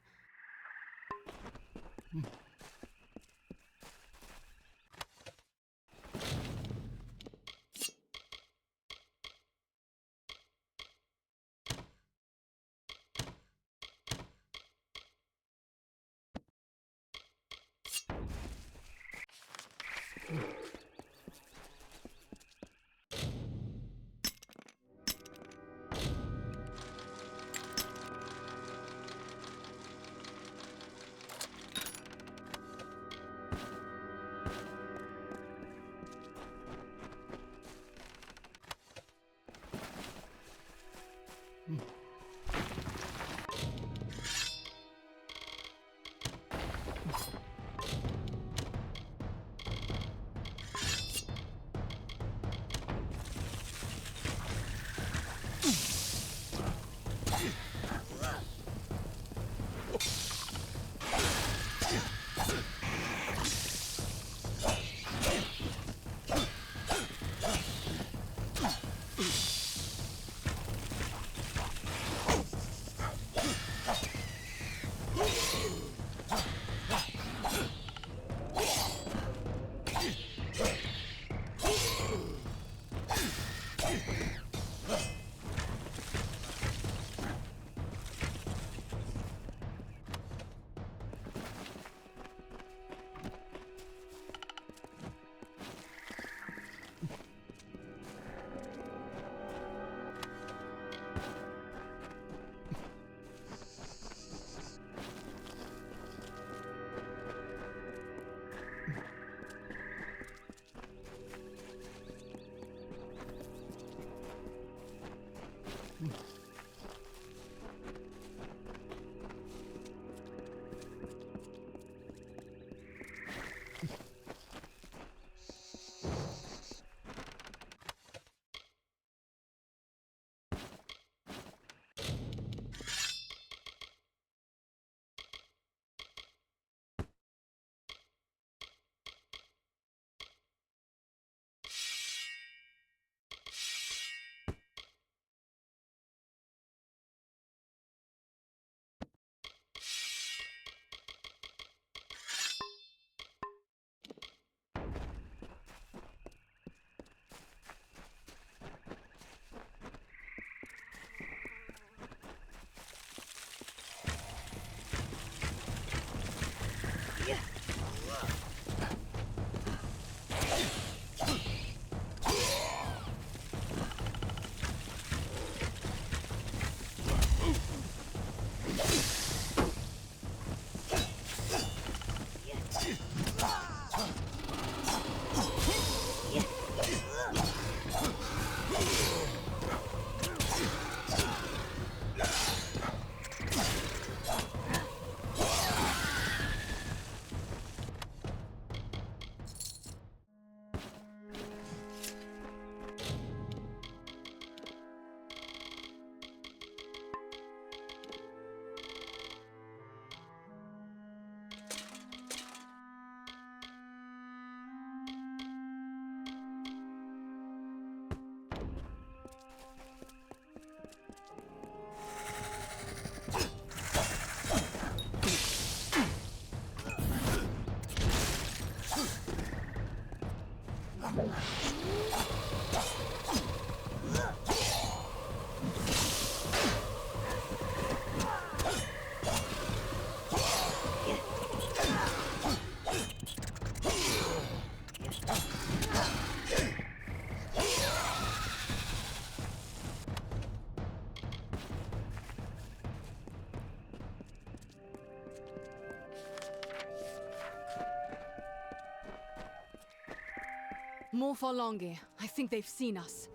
More Farlongi. I think they've seen us.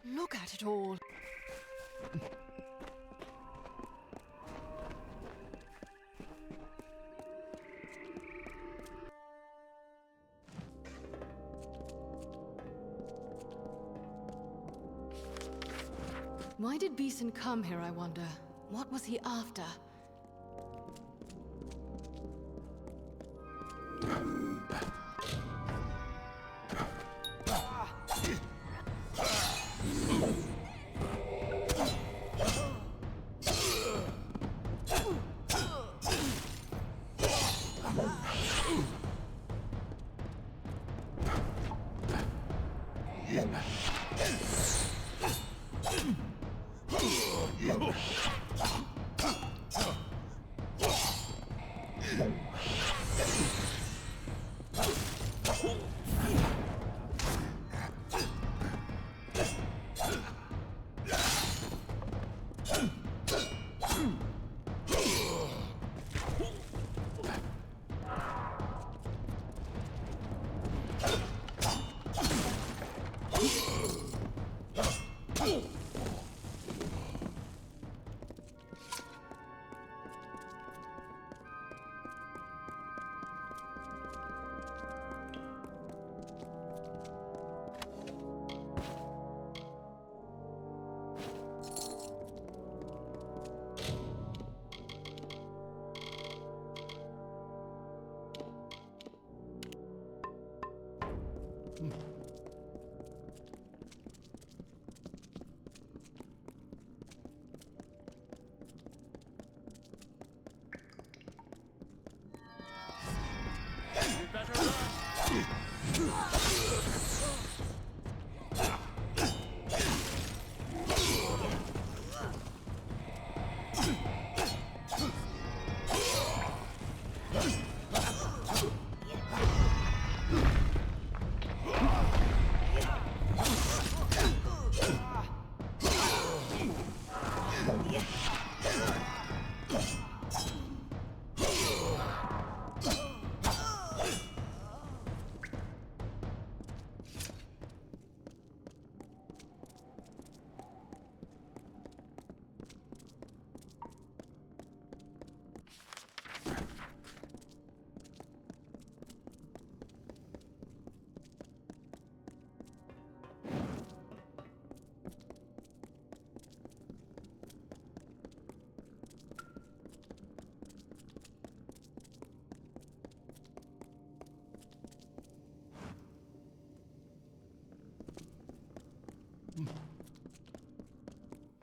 Look at it all. Why did Beeson come here, I wonder? What was he after?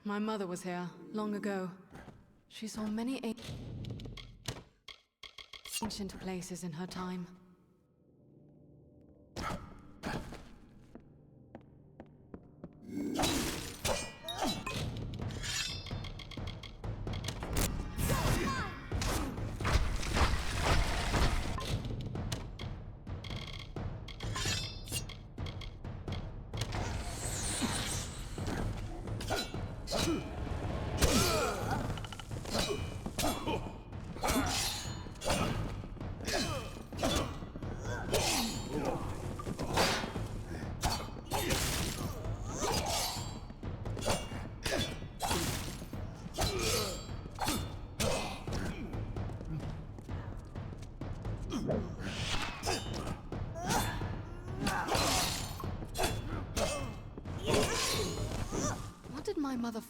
My mother was here, long ago. She saw many ancient places in her time. What did my mother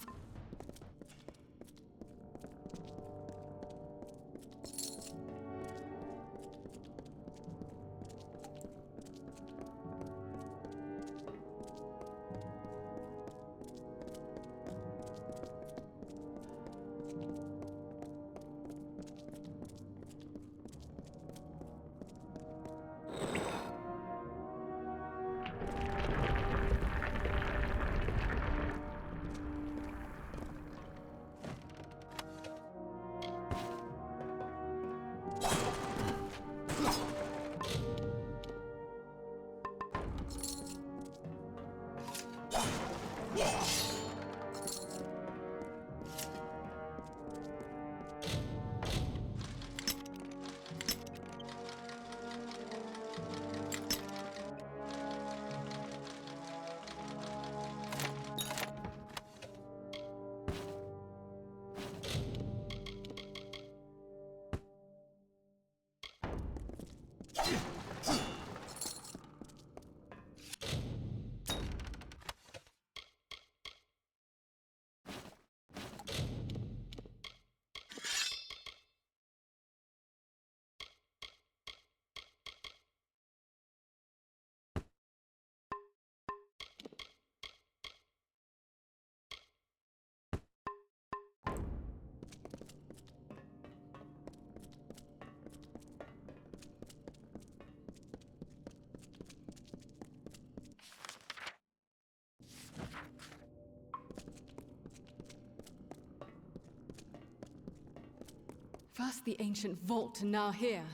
First the ancient vault, and now here.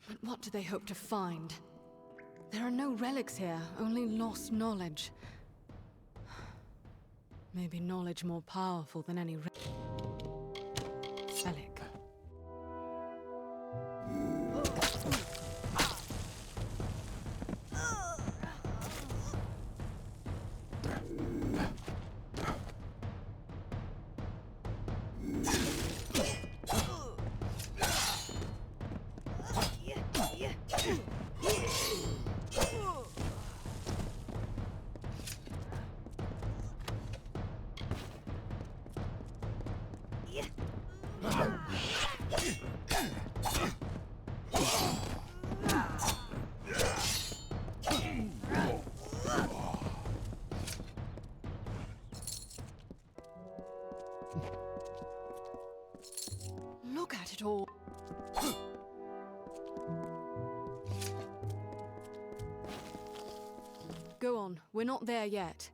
But what do they hope to find? There are no relics here, only lost knowledge. Maybe knowledge more powerful than any relic. Look at it all. Go on, we're not there yet.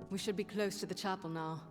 We should be close to the chapel now.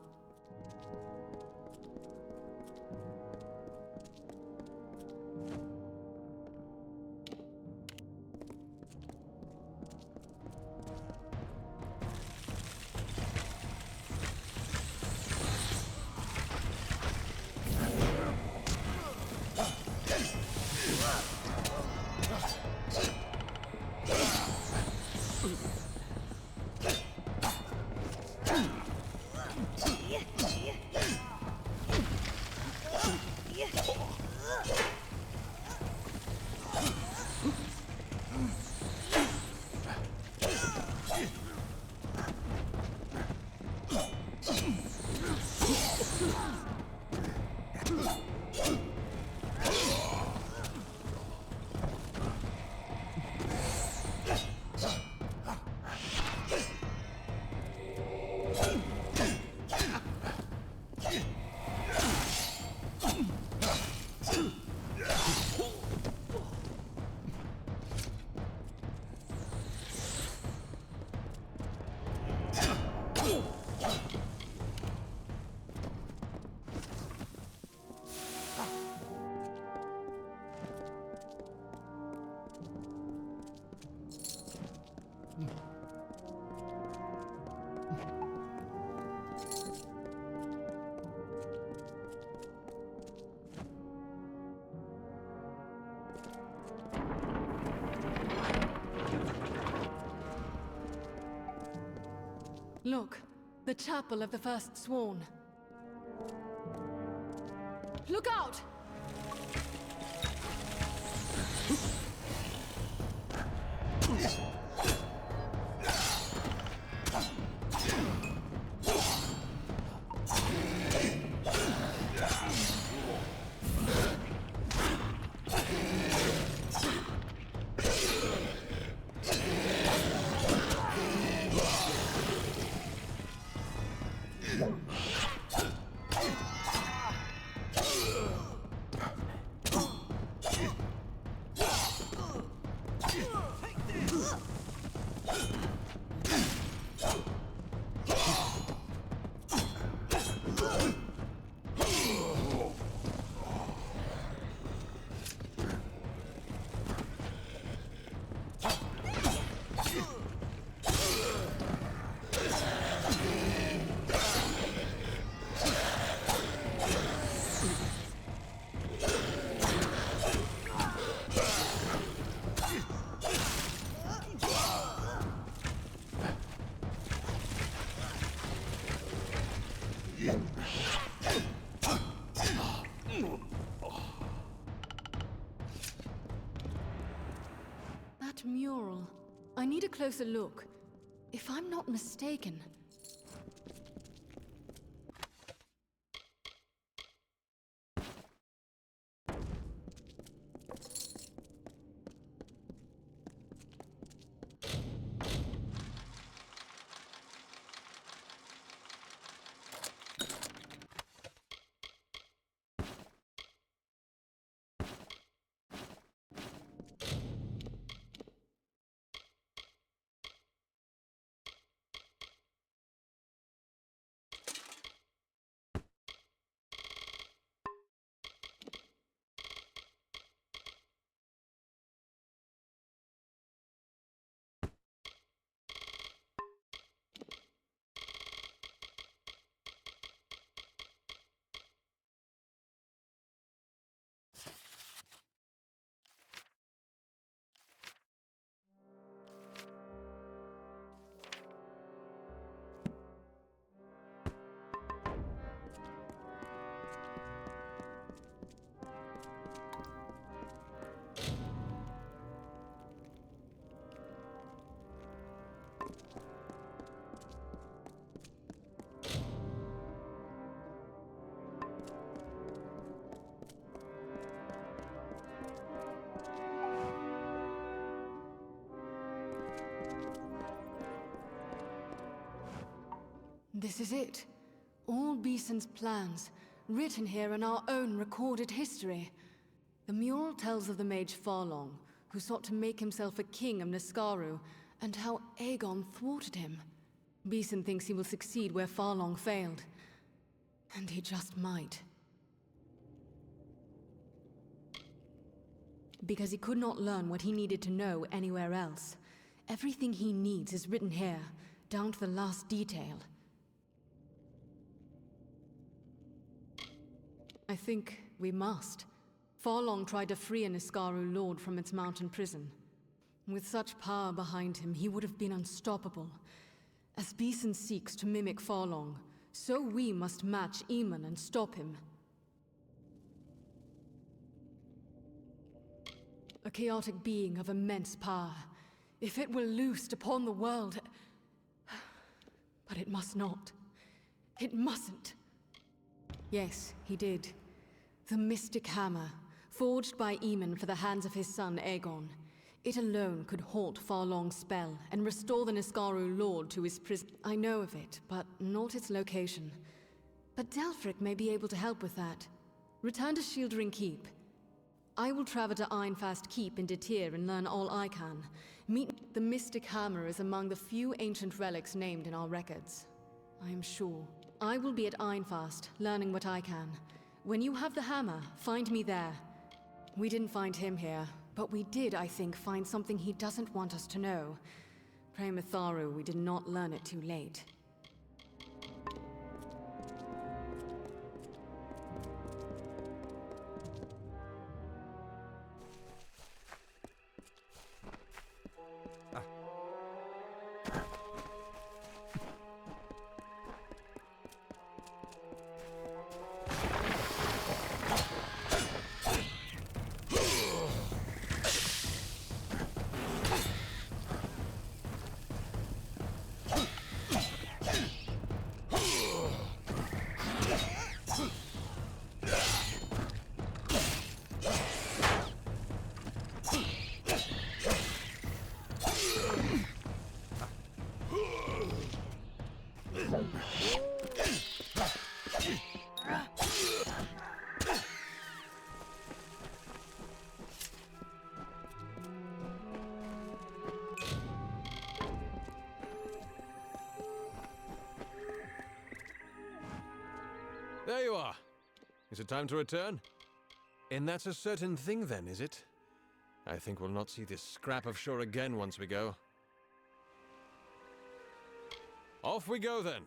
Look, the chapel of the First Sworn. Look out! That mural. I need a closer look. If I'm not mistaken, This is it. All Beeson's plans, written here in our own recorded history. The mural tells of the mage Farlong, who sought to make himself a king of Niskaru, and how Aegon thwarted him. Beeson thinks he will succeed where Farlong failed. And he just might. Because he could not learn what he needed to know anywhere else. Everything he needs is written here, down to the last detail. I think we must. Farlong tried to free a Niskaru lord from its mountain prison. With such power behind him, he would have been unstoppable. As Beeson seeks to mimic Farlong, so we must match Eamon and stop him. A chaotic being of immense power. If it were loosed upon the world... But it must not. It mustn't. Yes, he did. The Mystic Hammer, forged by Eamon for the hands of his son Aegon. It alone could halt Farlong's spell and restore the Niskaru Lord to his prison. I know of it, but not its location. But Delphric may be able to help with that. Return to Shieldring Keep. I will travel to Ironfast Keep in Detir and learn all I can. Meet the Mystic Hammer is among the few ancient relics named in our records. I am sure. I will be at Ironfast, learning what I can. When you have the hammer, find me there. We didn't find him here, but we did, I think, find something he doesn't want us to know. Pray Mitharu we did not learn it too late. There you are. Is it time to return? And that's a certain thing then, is it? I think we'll not see this scrap of shore again once we go. Off we go then.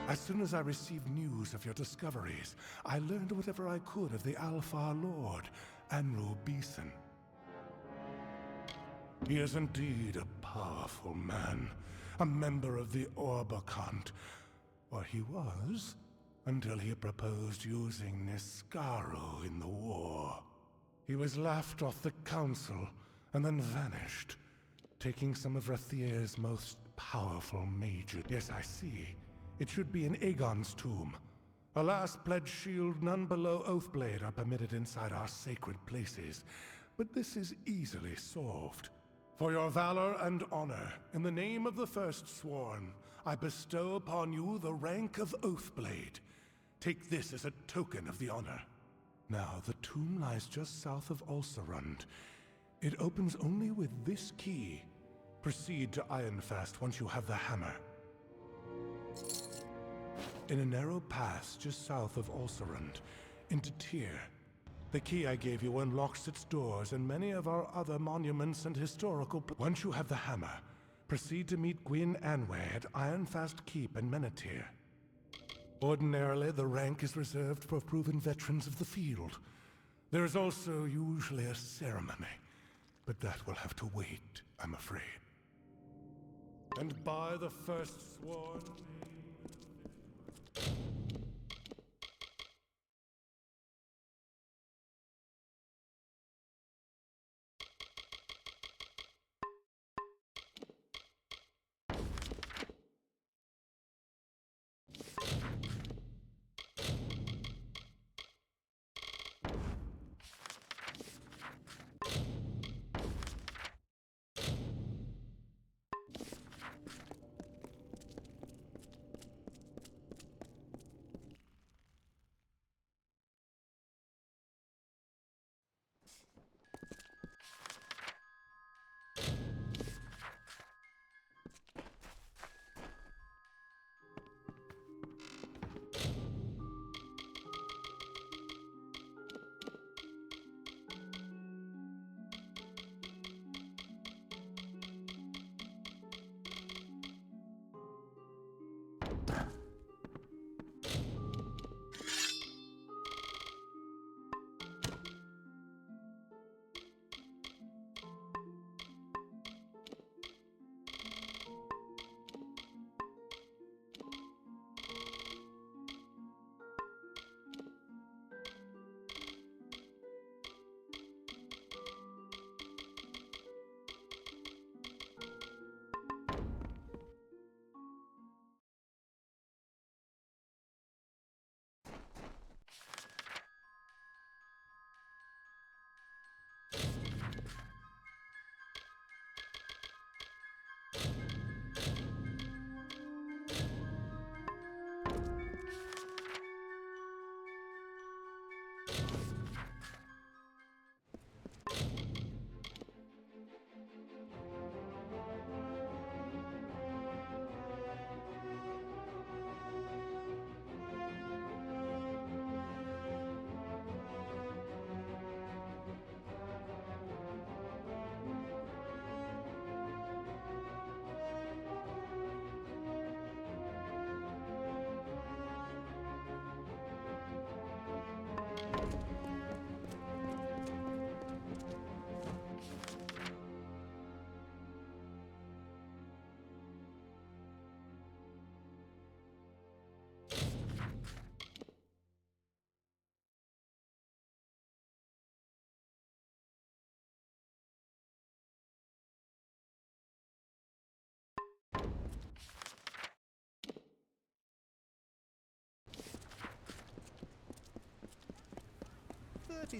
As soon as I received news of your discoveries, I learned whatever I could of the Alfar Lord, Anru Beeson. He is indeed a powerful man, a member of the Orbakant, or he was, until he proposed using Niskaru in the war. He was laughed off the council, and then vanished, taking some of Rathir's most powerful mages. Yes, I see. It should be in Aegon's tomb. Alas, pledged shield none below Oathblade are permitted inside our sacred places. But this is easily solved. For your valor and honor, in the name of the First Sworn, I bestow upon you the rank of Oathblade. Take this as a token of the honor. Now, the tomb lies just south of Ulcerund. It opens only with this key. Proceed to Ironfast once you have the hammer. In a narrow pass just south of Ulcerund, into Tyr, The key I gave you unlocks its doors and many of our other monuments and historical... Once you have the hammer, proceed to meet Gwyn Anway at Ironfast Keep in Menethir. Ordinarily, the rank is reserved for proven veterans of the field. There is also usually a ceremony, but that will have to wait, I'm afraid. And by the first sworn...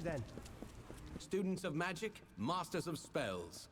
Then. Students of magic, masters of spells.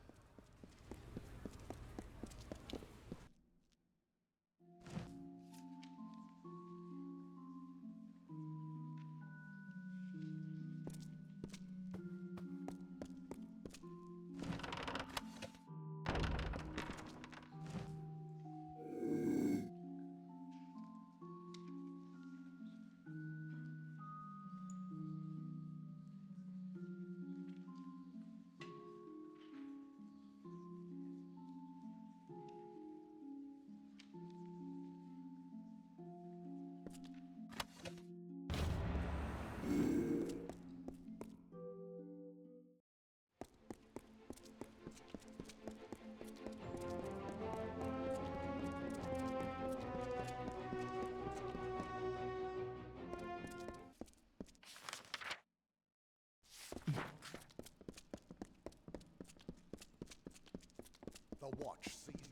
The watch sees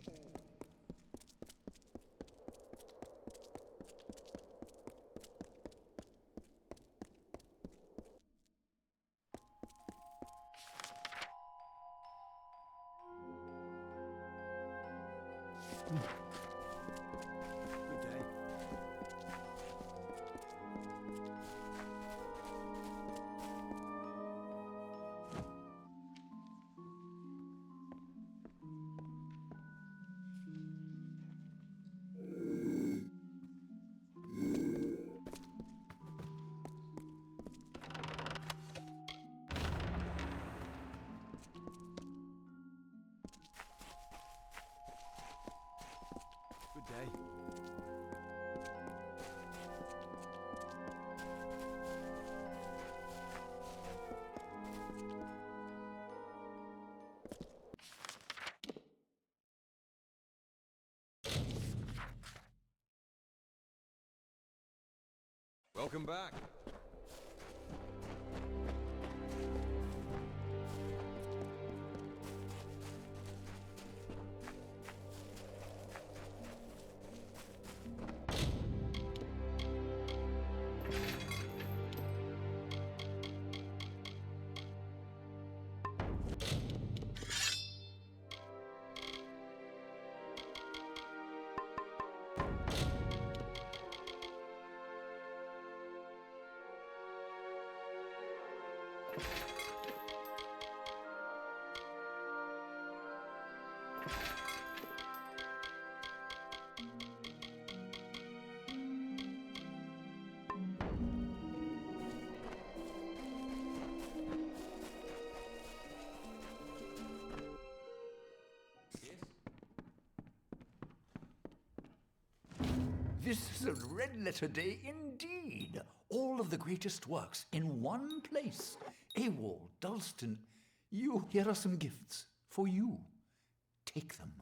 Good day. eh? Welcome back. This is a red-letter day indeed. All of the greatest works in one place. Awol, Dalston, here are some gifts for you. Take them.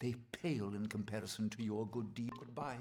They pale in comparison to your good deed. Goodbye.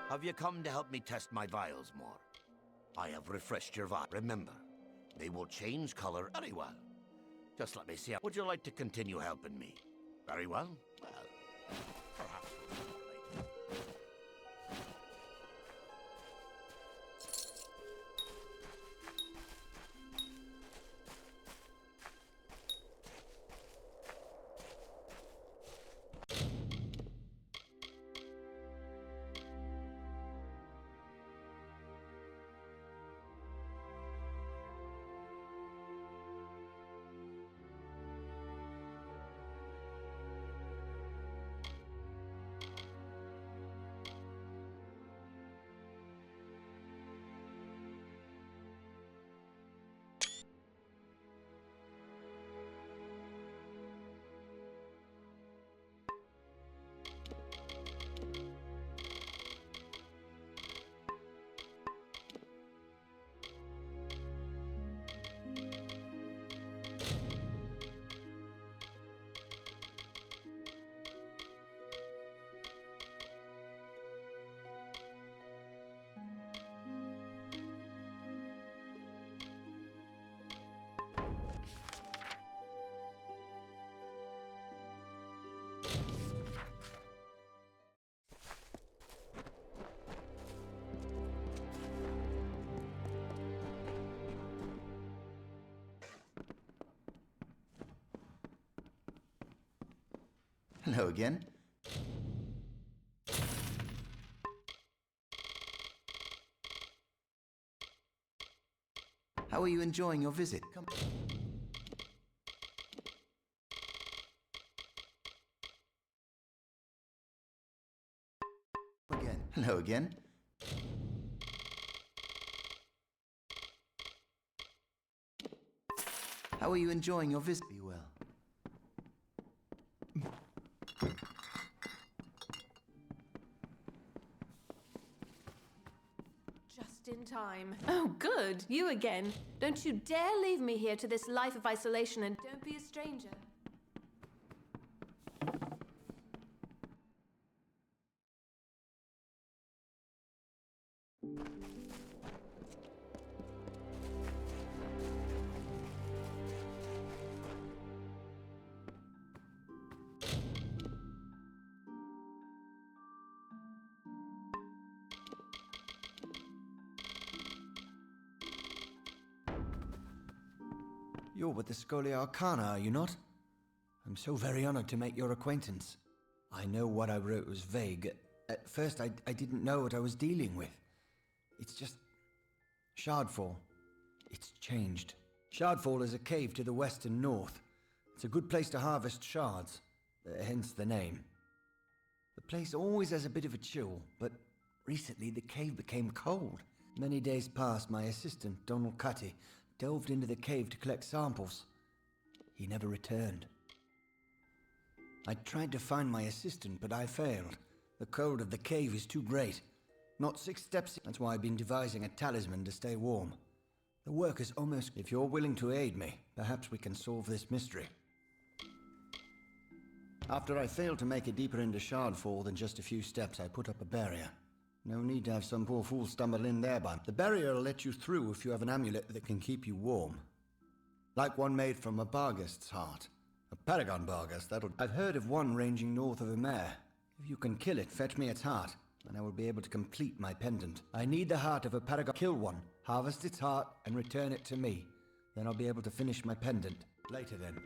Have you come to help me test my vials more? I have refreshed your vial. Remember, they will change color very well. Just let me see. Would you like to continue helping me? Very well. Well, perhaps we'll talk later. Hello again. How are you enjoying your visit? Come. Again. Hello again. How are you enjoying your visit? Be well. Just in time. Oh, good. You again. Don't you dare leave me here to this life of isolation, and don't be a stranger. You're with the Scholia Arcana, are you not? I'm so very honored to make your acquaintance. I know what I wrote was vague. At first, I didn't know what I was dealing with. It's just... Shardfall. It's changed. Shardfall is a cave to the west and north. It's a good place to harvest shards, hence the name. The place always has a bit of a chill, but recently the cave became cold. Many days past, my assistant, Donald Cutty, delved into the cave to collect samples. He never returned. I tried to find my assistant, but I failed. The cold of the cave is too great. Not 6 steps. That's why I've been devising a talisman to stay warm. The work is almost... If you're willing to aid me, perhaps we can solve this mystery. After I failed to make it deeper into Shardfall than just a few steps, I put up a barrier. No need to have some poor fool stumble in there, but the barrier will let you through if you have an amulet that can keep you warm. Like one made from a Barghest's heart. A Paragon Barghest, that'll... I've heard of one ranging north of Amer. If you can kill it, fetch me its heart, and I will be able to complete my pendant. I need the heart of a Paragon. Kill one, harvest its heart, and return it to me. Then I'll be able to finish my pendant. Later then.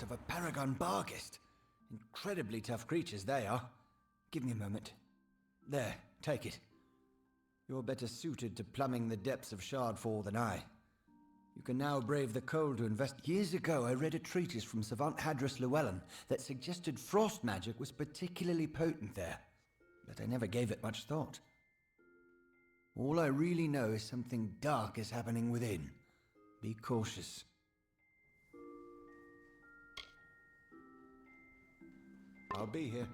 Of a Paragon Barghest. Incredibly tough creatures they are. Give me a moment. There, take it. You're better suited to plumbing the depths of Shardfall than I. You can now brave the cold to invest. Years ago, I read a treatise from Savant Hadris Llewellyn that suggested frost magic was particularly potent there, but I never gave it much thought. All I really know is something dark is happening within. Be cautious. I'll be here.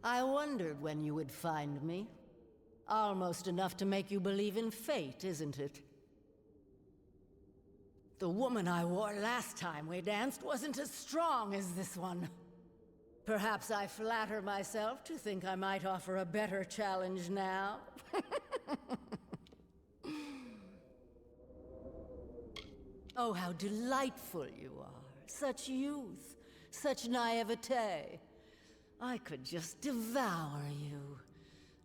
I wondered when you would find me. Almost enough to make you believe in fate, isn't it? The woman I wore last time we danced wasn't as strong as this one. Perhaps I flatter myself to think I might offer a better challenge now. Oh, how delightful you are. Such youth, such naivete. I could just devour you.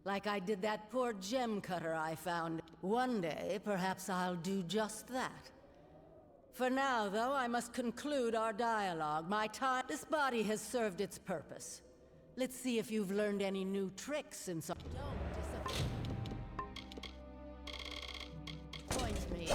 Like I did that poor gem cutter I found. One day, perhaps I'll do just that. For now, though, I must conclude our dialogue. My time... This body has served its purpose. Let's see if you've learned any new tricks since... Don't disappoint. Point me.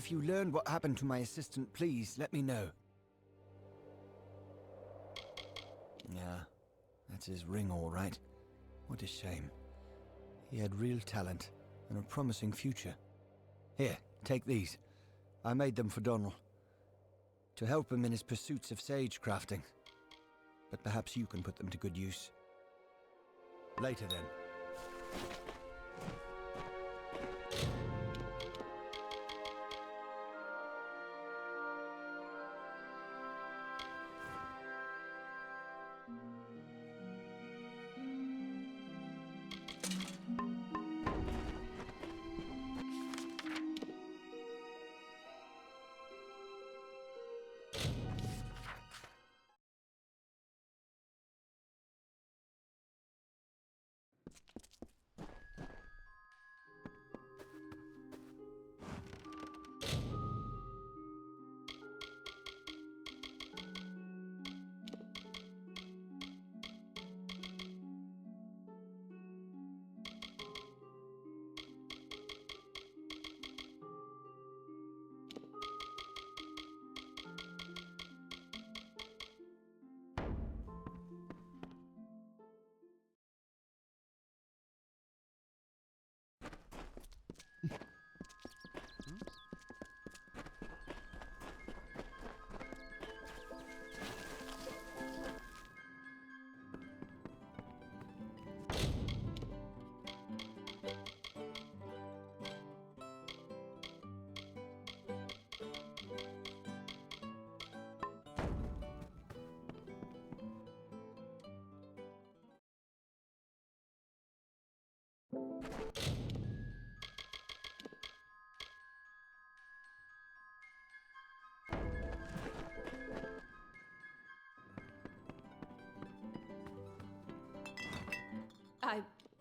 if you learn what happened to my assistant, please let me know. Yeah, that's his ring, all right. What a shame. He had real talent and a promising future. Here, take these. I made them for Donald. To help him in his pursuits of sage crafting. But perhaps you can put them to good use. Later, then.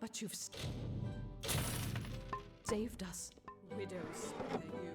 But you've saved us. Widows spare you.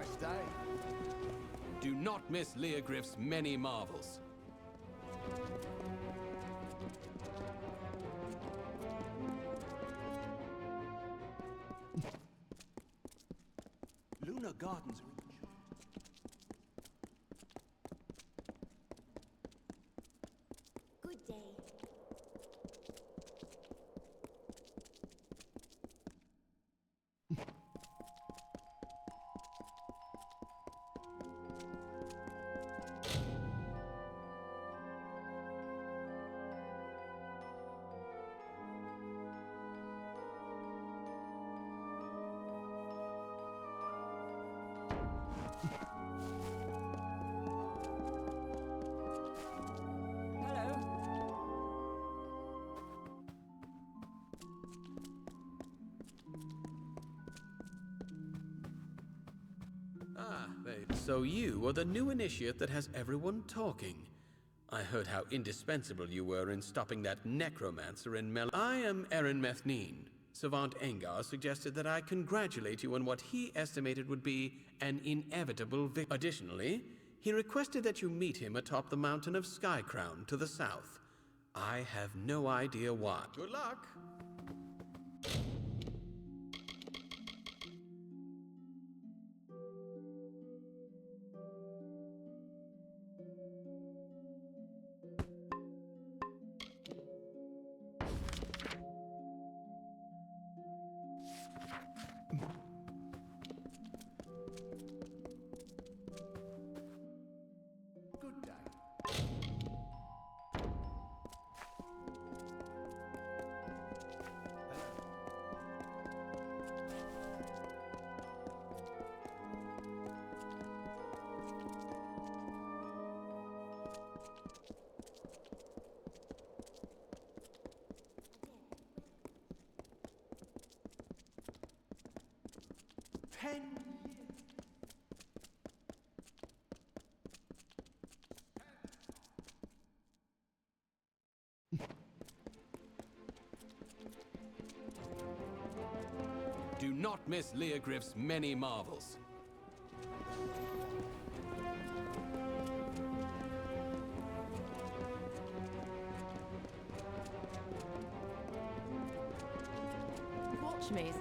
Nice day. Do not miss Leogriff's many marvels. Lunar Gardens are... Good day. So you are the new initiate that has everyone talking. I heard how indispensable you were in stopping that necromancer in I am Erin Methneen. Savant Engar suggested that I congratulate you on what he estimated would be an inevitable victory. Additionally, he requested that you meet him atop the mountain of Skycrown to the south. I have no idea why. Good luck! 10 Do not miss Leogriff's many marvels. Watch me.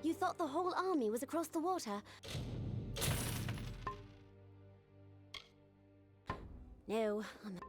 You thought the whole army was across the water? No, I'm...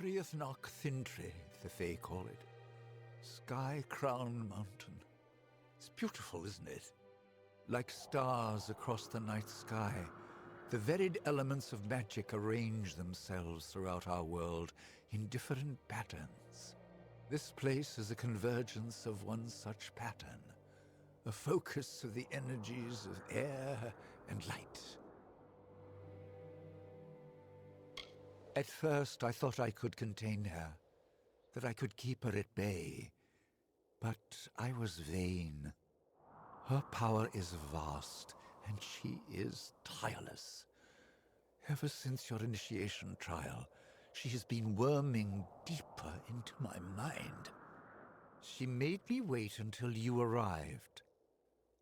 Criathnock Thintri, the Fae call it. Sky-crowned mountain. It's beautiful, isn't it? Like stars across the night sky, the varied elements of magic arrange themselves throughout our world in different patterns. This place is a convergence of one such pattern, a focus of the energies of air and light. At first, I thought I could contain her, that I could keep her at bay. But I was vain. Her power is vast, and she is tireless. Ever since your initiation trial, she has been worming deeper into my mind. She made me wait until you arrived.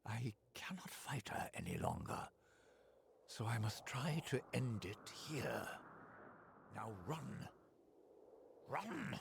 I cannot fight her any longer, so I must try to end it here. Now run! Run!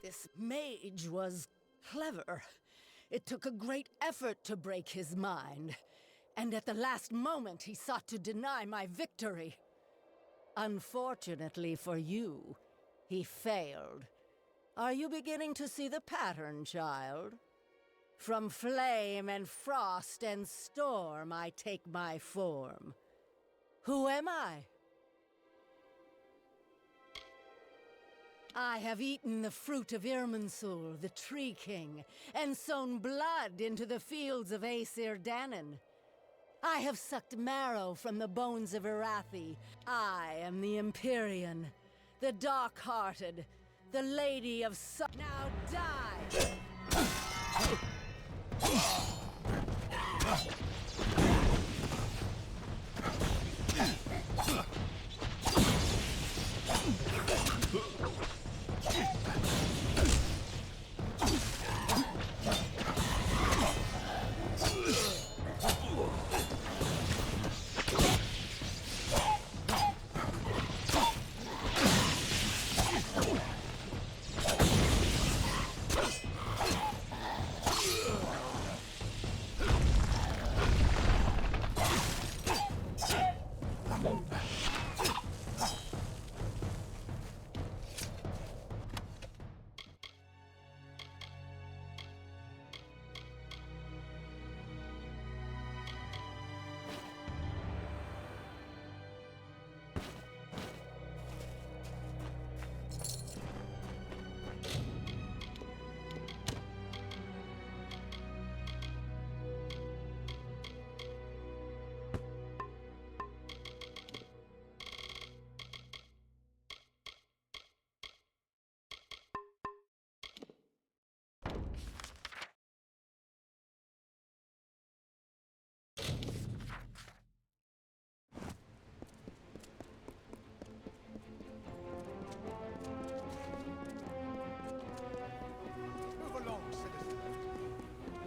This mage was clever. It took a great effort to break his mind, and at the last moment he sought to deny my victory. Unfortunately for you, he failed. Are you beginning to see the pattern, child? From flame and frost and storm I take my form. Who am I? I have eaten the fruit of Irminsul, the Tree King, and sown blood into the fields of Aesir Danon. I have sucked marrow from the bones of Irathi. I am the Empyrean, the Dark-Hearted, the Lady of Now die!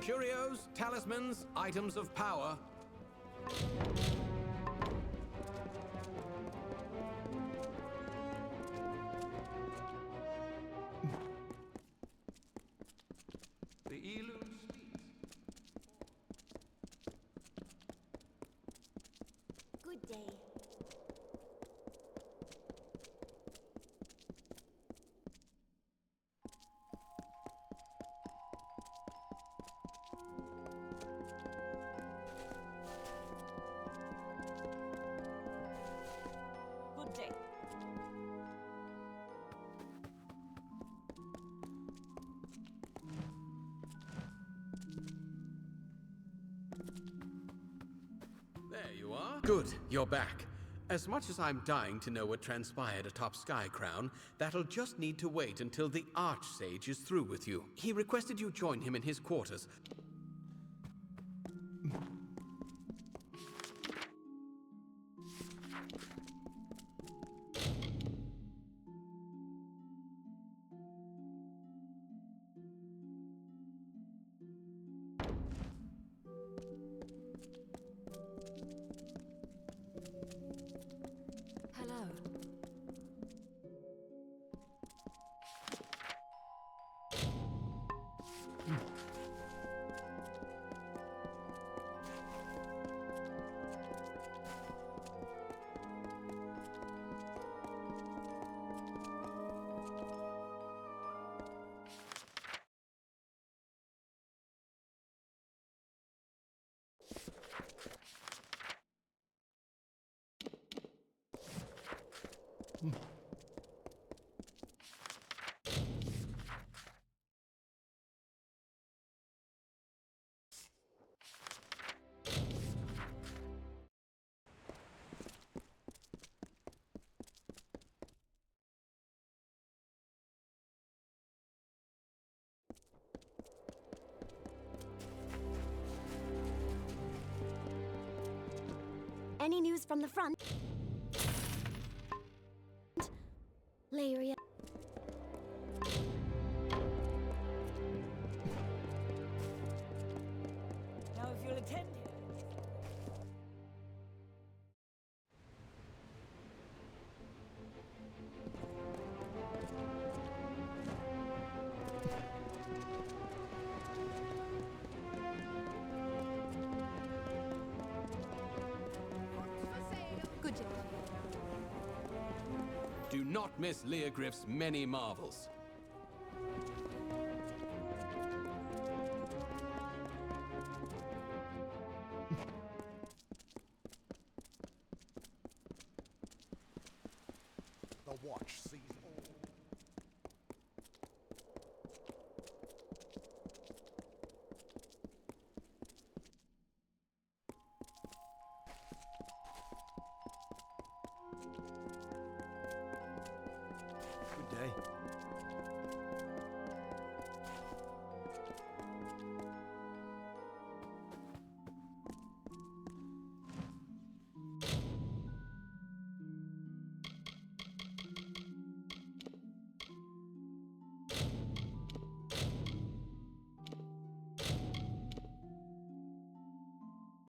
Curios, talismans, items of power. Good day. are? Good, you're back. As much as I'm dying to know what transpired atop Skycrown, that'll just need to wait until the Archsage is through with you. He requested you join him in his quarters. Hello. Any news from the front? Lyria. Now, if you'll attend here. Good day. Do not miss Leogriff's many marvels. The watch sees all. Good day.